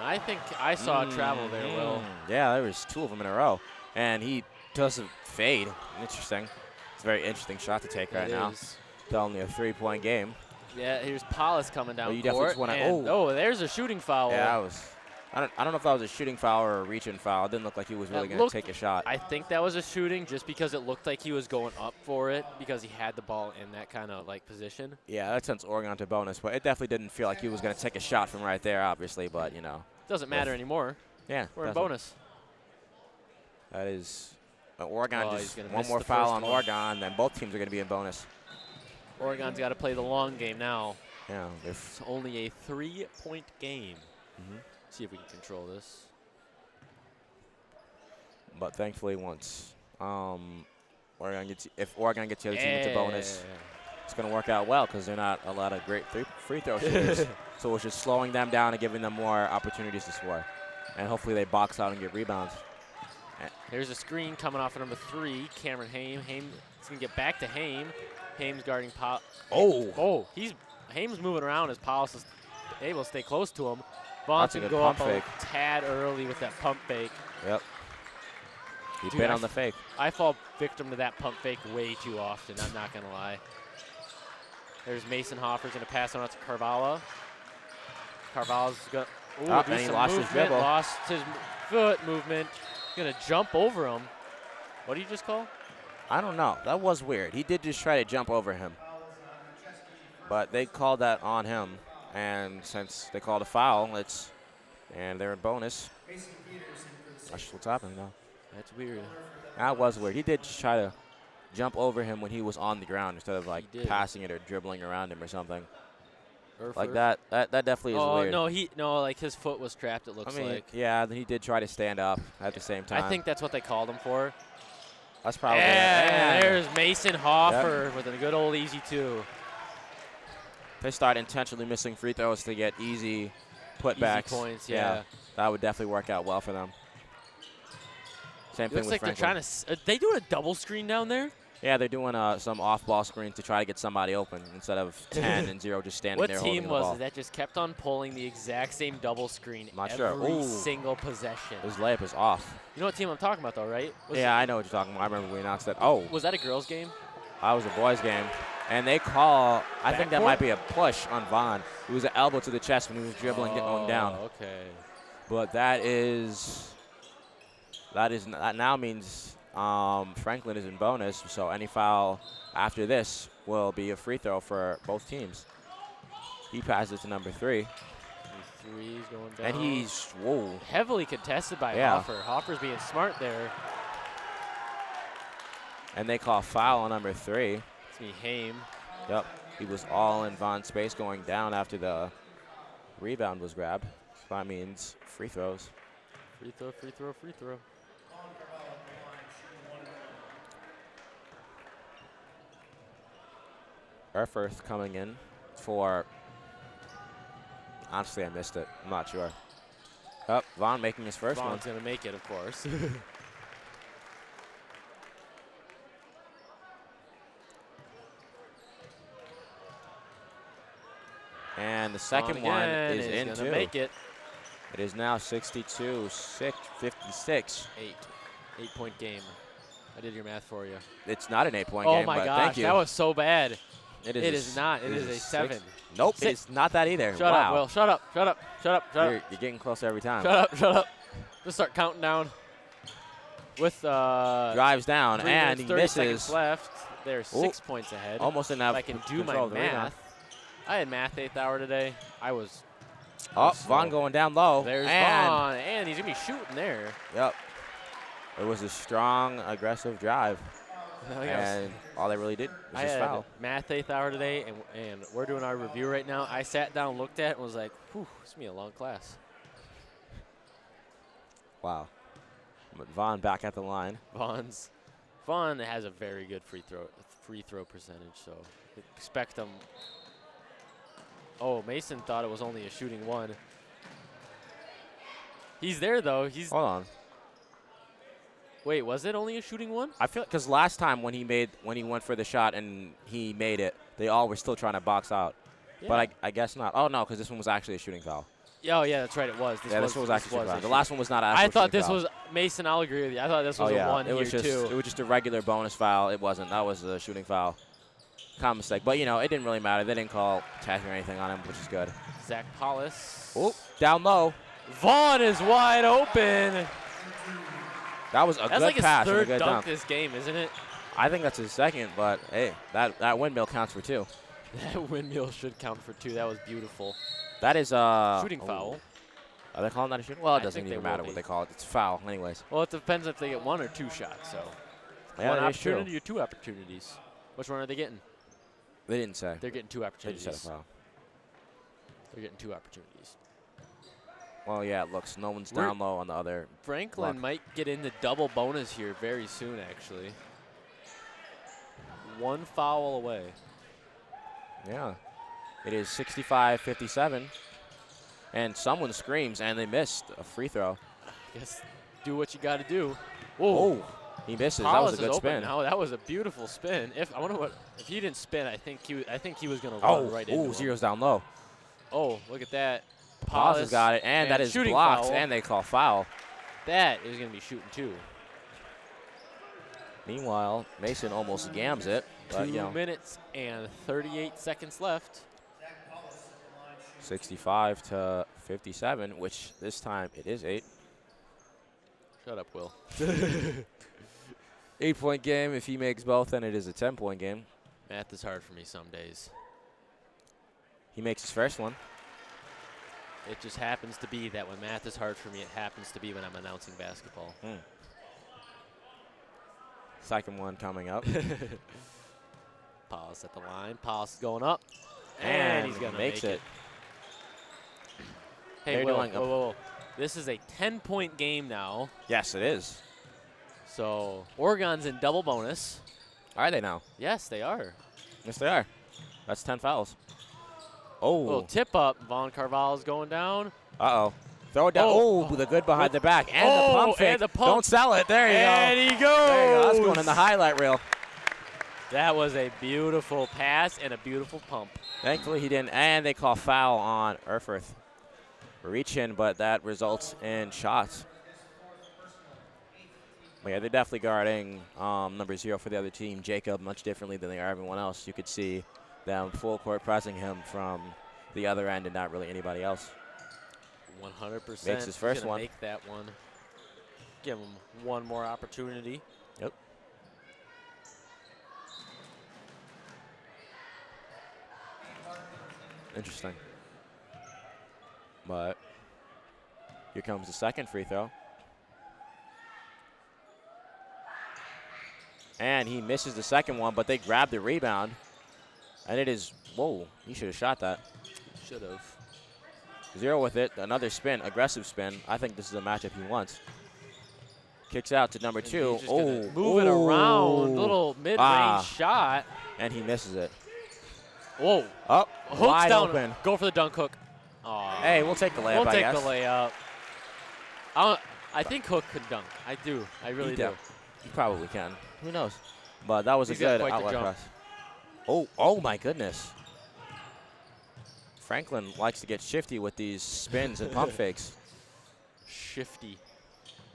I think I saw a travel there, Will. Yeah, there was 2 of them in a row. And he doesn't fade. Interesting. It's a very interesting shot to take right now. It's only a 3-point game. Yeah, here's Paulus coming down you court. Definitely there's a shooting foul. Yeah, I don't know if that was a shooting foul or a reach-in foul. It didn't look like he was really going to take a shot. I think that was a shooting just because it looked like he was going up for it because he had the ball in that kind of like position. Yeah, that sends Oregon to bonus, but it definitely didn't feel like he was going to take a shot from right there, obviously, but, you know. Doesn't matter anymore. Yeah. We're in bonus. That is Oregon just one more the foul on Oregon, then both teams are going to be in bonus. Oregon's got to play the long game now. Yeah. It's only a 3-point game. See if we can control this. But thankfully, once if Oregon gets the other team into bonus, it's going to work out well because they're not a lot of great free throw shooters. So it's just slowing them down and giving them more opportunities to score. And hopefully they box out and get rebounds. There's a screen coming off of number 3, Cameron Haim. Haim's going to get back to Haim. Haim's guarding Paul. Haim's moving around as Paulus is able to stay close to him. Vaughn's going to go up a tad early with that pump fake. Yep. He bit on the fake. I fall victim to that pump fake way too often, I'm not going to lie. There's Mason Hoffer's going to pass on out to Carvalho. Carvalho's going to and he lost his dribble. Lost his foot movement. Going to jump over him. What did you just call? I don't know. That was weird. He did just try to jump over him. But they called that on him. And since they called a foul, and they're in bonus. That's what's happening now. That's weird. That was weird. He did just try to jump over him when he was on the ground instead of like passing it or dribbling around him or something. Like that definitely is weird. No, like his foot was trapped, it looks like. Yeah, he did try to stand up at the same time. I think that's what they called him for. That's probably it. And there's Mason Hoffer with a good old easy 2. They start intentionally missing free throws to get easy putbacks. Easy points, yeah. That would definitely work out well for them. Same thing Looks with like Franklin. they're trying to. They doing a double screen down there? Yeah, they're doing some off-ball screen to try to get somebody open instead of 10 and 0 just standing there holding the ball. What team was it that just kept on pulling the exact same double screen every single possession? His layup is off. You know what team I'm talking about, though, right? I know what you're talking about. I remember we announced that. Oh. Was that a girls' game? That was a boys' game. And they call, I think that might be a push on Vaughn. It was an elbow to the chest when he was dribbling going down. Okay. But that now means Franklin is in bonus, so any foul after this will be a free throw for both teams. He passes to number 3. Three's going down. And he's heavily contested by Hoffer. Hoffer's being smart there. And they call foul on number 3. It's me, Haim. Yep. He was all in Vaughn's space going down after the rebound was grabbed. So that means free throws. Free throw, free throw, free throw. Erfurth coming in for, honestly, I missed it. I'm not sure. Vaughn making his first one. Vaughn's going to make it, of course. And the second one is in gonna too. Make it. It is now 62-56. 8-point game. I did your math for you. It's not an 8-point game, Oh my but gosh, thank you. that was so bad. It is not. It is a 7. Nope, 6. it's not that either. Shut up, Will. Shut up. Shut up. Shut up. Shut up. You're getting closer every time. Shut up. Shut up. Just start counting down. With drives down and he 30 misses. Seconds left. They're 6 points ahead. Almost enough. If I can do my math. I had math 8th hour today. Vaughn going down low. There's Vaughn, and he's going to be shooting there. Yep. It was a strong, aggressive drive. And all they really did was just foul. Math 8th hour today, and we're doing our review right now. I sat down, looked at it, and was like, whew, this is going to be a long class. Wow. But Vaughn back at the line. Vaughn has a very good free throw percentage, so expect them. Oh, Mason thought it was only a shooting 1. He's there, though. Hold on. Wait, was it only a shooting 1? I feel because last time when he went for the shot and he made it, they all were still trying to box out. Yeah. But I guess not. Oh, no, because this one was actually a shooting foul. Oh, yeah, that's right. It was. This one was actually a shooting foul. The last one was not actually I thought this was Mason. I'll agree with you. I thought this was a 1 it was here, too. It was just a regular bonus foul. It wasn't. That was a shooting foul. Common mistake. But, it didn't really matter. They didn't call tagging or anything on him, which is good. Zach Paulus. Oh, down low. Vaughn is wide open. That was a that's good like pass. That's like his and a third good dunk dunk. this game, isn't it? I think that's his second, but, hey, that windmill counts for 2. That windmill should count for 2. That was beautiful. That is a shooting foul. Are they calling that a shooting? Well, it doesn't even matter what they call it. It's foul anyways. Well, it depends if they get 1 or 2 shots. So, yeah, 1 opportunity or 2 opportunities. Which one are they getting? They didn't say. They're getting 2 opportunities. They just said a foul. They're getting 2 opportunities. Well, yeah, it looks. No one's down low on the other. Franklin might get in the double bonus here very soon, actually. 1 foul away. Yeah. It is 65-57. And someone screams, and they missed a free throw. I guess do what you got to do. Oh, he misses. That was a good spin. Now that was a beautiful spin. If he didn't spin, I think he was going to run right into him. Zero's down low. Oh, look at that. Paulus has got it, and that is blocked, and they call foul. That is going to be shooting 2. Meanwhile, Mason almost gams it. But, 2 minutes and 38 seconds left. 65-57, which this time it is 8. Shut up, Will. 8-point game. If he makes both, then it is a 10-point game. Math is hard for me some days. He makes his first one. It just happens to be that when math is hard for me, it happens to be when I'm announcing basketball. Second one coming up. Paulus at the line. Paulus going up. And he's going to makes make it. Hey, They're Will, doing whoa. This is a 10-point game now. Yes, it is. So Oregon's in double bonus. Are they now? Yes, they are. Yes, they are. That's 10 fouls. Little Oh. tip up. Vaughn Carvalho's going down. Uh-oh. Throw it down. Oh, the good behind the back. And the pump fake. And the pump. Don't sell it. There you go. And he goes. There you go. That's going in the highlight reel. That was a beautiful pass and a beautiful pump. Thankfully, he didn't. And they call foul on Erfurth. Reach in, but that results in shots. But yeah, they're definitely guarding number 0 for the other team, Jacob, much differently than they are everyone else. You could see them full court pressing him from the other end and not really anybody else. 100%. Makes his first He's gonna one. make that one. Give him one more opportunity. Yep. Interesting. But here comes the second free throw. And he misses the second one, but they grab the rebound. And it is, whoa, he should have shot that. Should have. 0 with it, another spin, aggressive spin. I think this is a matchup he wants. Kicks out to number 2. Oh, move it around, little mid-range shot. And he misses it. Whoa. Up, Hook's wide down. open. Go for the dunk hook. Aw. Hey, we'll take the layup, We'll I take guess. the layup. I think Hook could dunk. I do. I really do. He probably can. Who knows? But that was He's a good got quite the outlet jump. press. Oh my goodness. Franklin likes to get shifty with these spins and pump fakes. Shifty.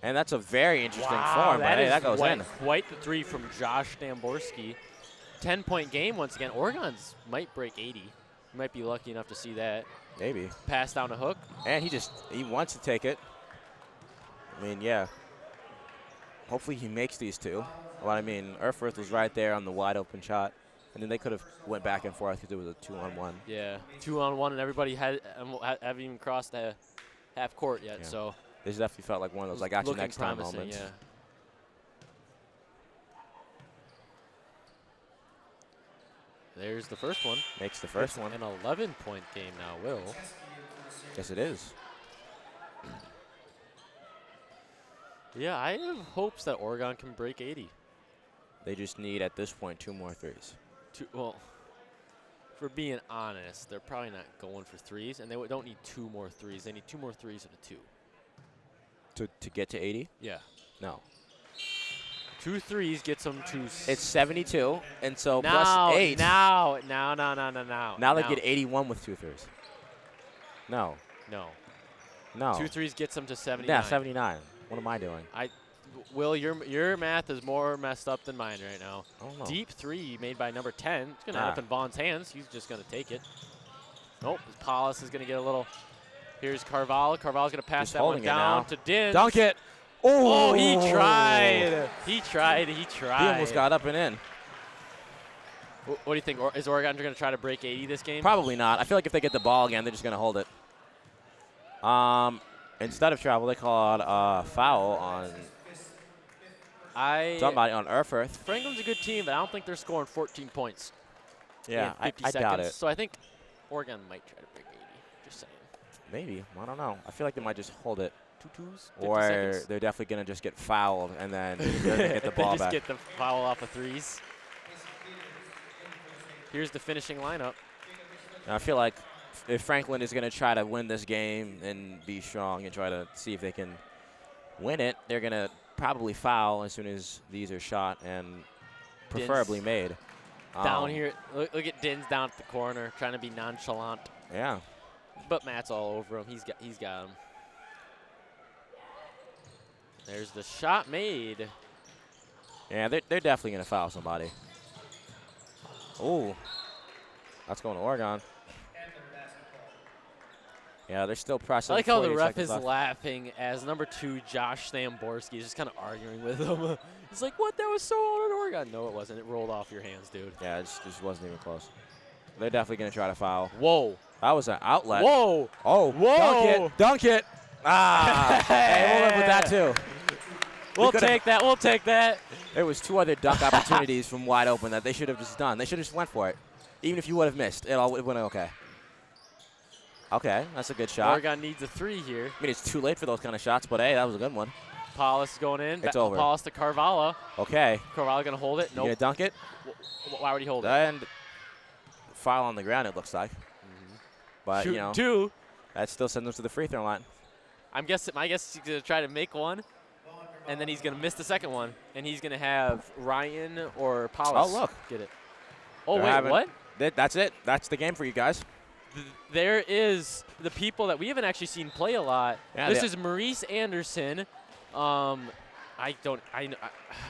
And that's a very interesting Wow, form, but hey, that goes in. Quite the three from Josh Stamborski. 10-point game once again. Oregon's might break 80. You might be lucky enough to see that. Maybe. Pass down to Hook. And he wants to take it. I mean, yeah. Hopefully he makes these two. Well, I mean, Erfurth was right there on the wide open shot. And then they could have went back and forth because it was a 2-on-1. Yeah, 2-on-1, and everybody haven't even crossed the half court yet. Yeah. So this definitely felt like one of those I got you next time promising, moments. yeah. There's the first one. Makes the first one. An 11-point game now, Will. Yes, it is. Yeah, I have hopes that Oregon can break 80. They just need, at this point, 2 more threes. Well, for being honest, they're probably not going for threes, and they don't need 2 more threes. They need 2 more threes and a 2. To get to 80? Yeah. No. 2 threes gets them to. It's 72, and so now, plus 8. Now Now they get 81 with 2 threes. No. No. 2 threes gets them to 79. Yeah, 79. What am I doing? Will, your math is more messed up than mine right now. I don't know. Deep 3 made by number 10. It's going to end up in Vaughn's hands. He's just going to take it. Nope. Paulus is going to get a little. Here's Carvalho. Carvalho's going to pass that one down to Dins. Dunk it. Oh, he tried. He tried. He almost got up and in. What do you think? Is Oregon going to try to break 80 this game? Probably not. I feel like if they get the ball again, they're just going to hold it. Instead of travel, they called foul on somebody on Erfurth. Franklin's a good team, but I don't think they're scoring 14 points. Yeah, in 50 I seconds. doubt it. So I think Oregon might try to break 80. Just saying. Maybe. I don't know. I feel like they might just hold it. 2 twos, 50 Or seconds. they're definitely going to just get fouled and then they're going to get the ball they just back. get the foul off of threes. Here's the finishing lineup. And I feel like if Franklin is going to try to win this game and be strong and try to see if they can win it, they're going to probably foul as soon as these are shot and preferably made. Down here, look at Dins down at the corner, trying to be nonchalant. Yeah. But Matt's all over him. He's got him. There's the shot made. Yeah, they're definitely going to foul somebody. Oh, that's going to Oregon. Yeah, they're still pressing. I like how the 40 ref seconds is left. laughing as number 2, Josh Stamborski, is just kind of arguing with him. He's like, what? That was so on Oregon. No, it wasn't. It rolled off your hands, dude. Yeah, it just wasn't even close. They're definitely going to try to foul. Whoa. That was an outlet. Whoa. Oh, whoa. Dunk it. Dunk it. Ah. Hey, we'll live with that, too. We'll take that. We'll take that. There was 2 other dunk opportunities from wide open that they should have just done. They should have just went for it. Even if you would have missed, it all would have went okay. Okay, that's a good shot. Oregon needs a 3 here. I mean, it's too late for those kind of shots, but hey, that was a good one. Paulus going in. It's over. Paulus to Carvalho. Okay. Carvalho going to hold it. You Nope. gonna dunk it? Why would he hold it? And foul on the ground, it looks like. But, Shoot you know, 2. that still sends him to the free throw line. My guess is he's going to try to make one, and then he's going to miss the second one, and he's going to have Ryan or Paulus Oh, look. get it. Oh, They're wait, what? That's it. That's the game for you guys. There is the people that we haven't actually seen play a lot. Yeah, This is Maurice Anderson. I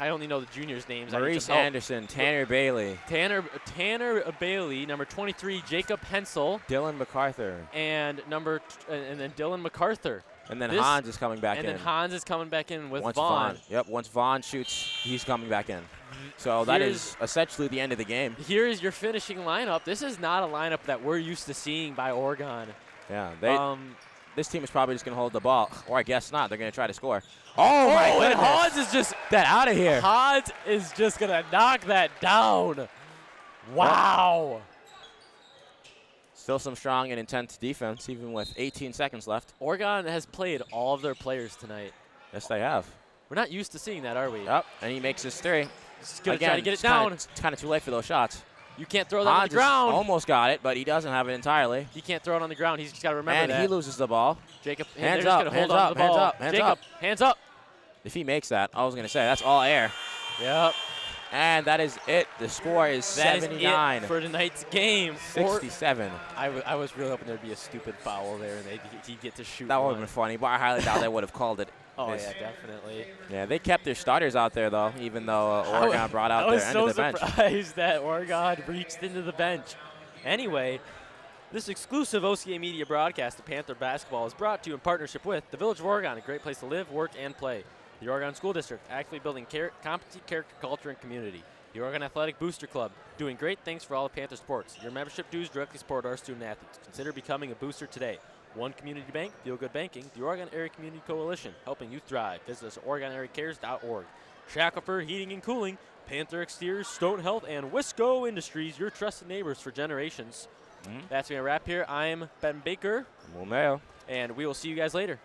only know the juniors' names. I need Maurice some help. Anderson, Tanner Bailey, Tanner Bailey, number 23, Jacob Hensel, Dylan MacArthur, and then Dylan MacArthur. and then Hans is coming back in. And then Hans is coming back in with Once Vaughn. Yep, once Vaughn shoots, he's coming back in. So that is essentially the end of the game. Here is your finishing lineup. This is not a lineup that we're used to seeing by Oregon. Yeah, this team is probably just going to hold the ball. Or I guess not. They're going to try to score. Oh, my and goodness. Hans is just Get out of here. Hans is just going to knock that down. Wow. Still some strong and intense defense, even with 18 seconds left. Oregon has played all of their players tonight. Yes, they have. We're not used to seeing that, are we? Yep, and he makes his 3. He's going to try to get it down. It's kind of too late for those shots. You can't throw that on Hans the ground. almost got it, but he doesn't have it entirely. He can't throw it on the ground. He's just got to remember And that. he loses the ball. Jacob, Hands they're just up, gonna hold hands on to the up, ball. hands up, hands Jacob, up. hands up. If he makes that, I was going to say, that's all air. Yep. And that is it. The score is 79. That is it for tonight's game. 67. I was really hoping there'd be a stupid foul there and he'd get to shoot That would one. have been funny, but I highly doubt they would have called it. Oh, yeah, definitely. Yeah, they kept their starters out there, though, even though Oregon brought out their end of the bench. I was so surprised that Oregon reached into the bench. Anyway, this exclusive OCA Media broadcast of Panther basketball is brought to you in partnership with the Village of Oregon, a great place to live, work, and play. The Oregon School District, actively building competency, character, culture, and community. The Oregon Athletic Booster Club, doing great things for all of Panther sports. Your membership dues directly support our student athletes. Consider becoming a booster today. One Community Bank, Feel Good Banking, the Oregon Area Community Coalition, helping youth thrive. Visit us at OregonAreaCares.org. Shackelford Heating and Cooling, Panther Exteriors, Stone Health, and Wisco Industries, your trusted neighbors for generations. That's going to wrap here. I'm Ben Baker. Will Mayo. And we will see you guys later.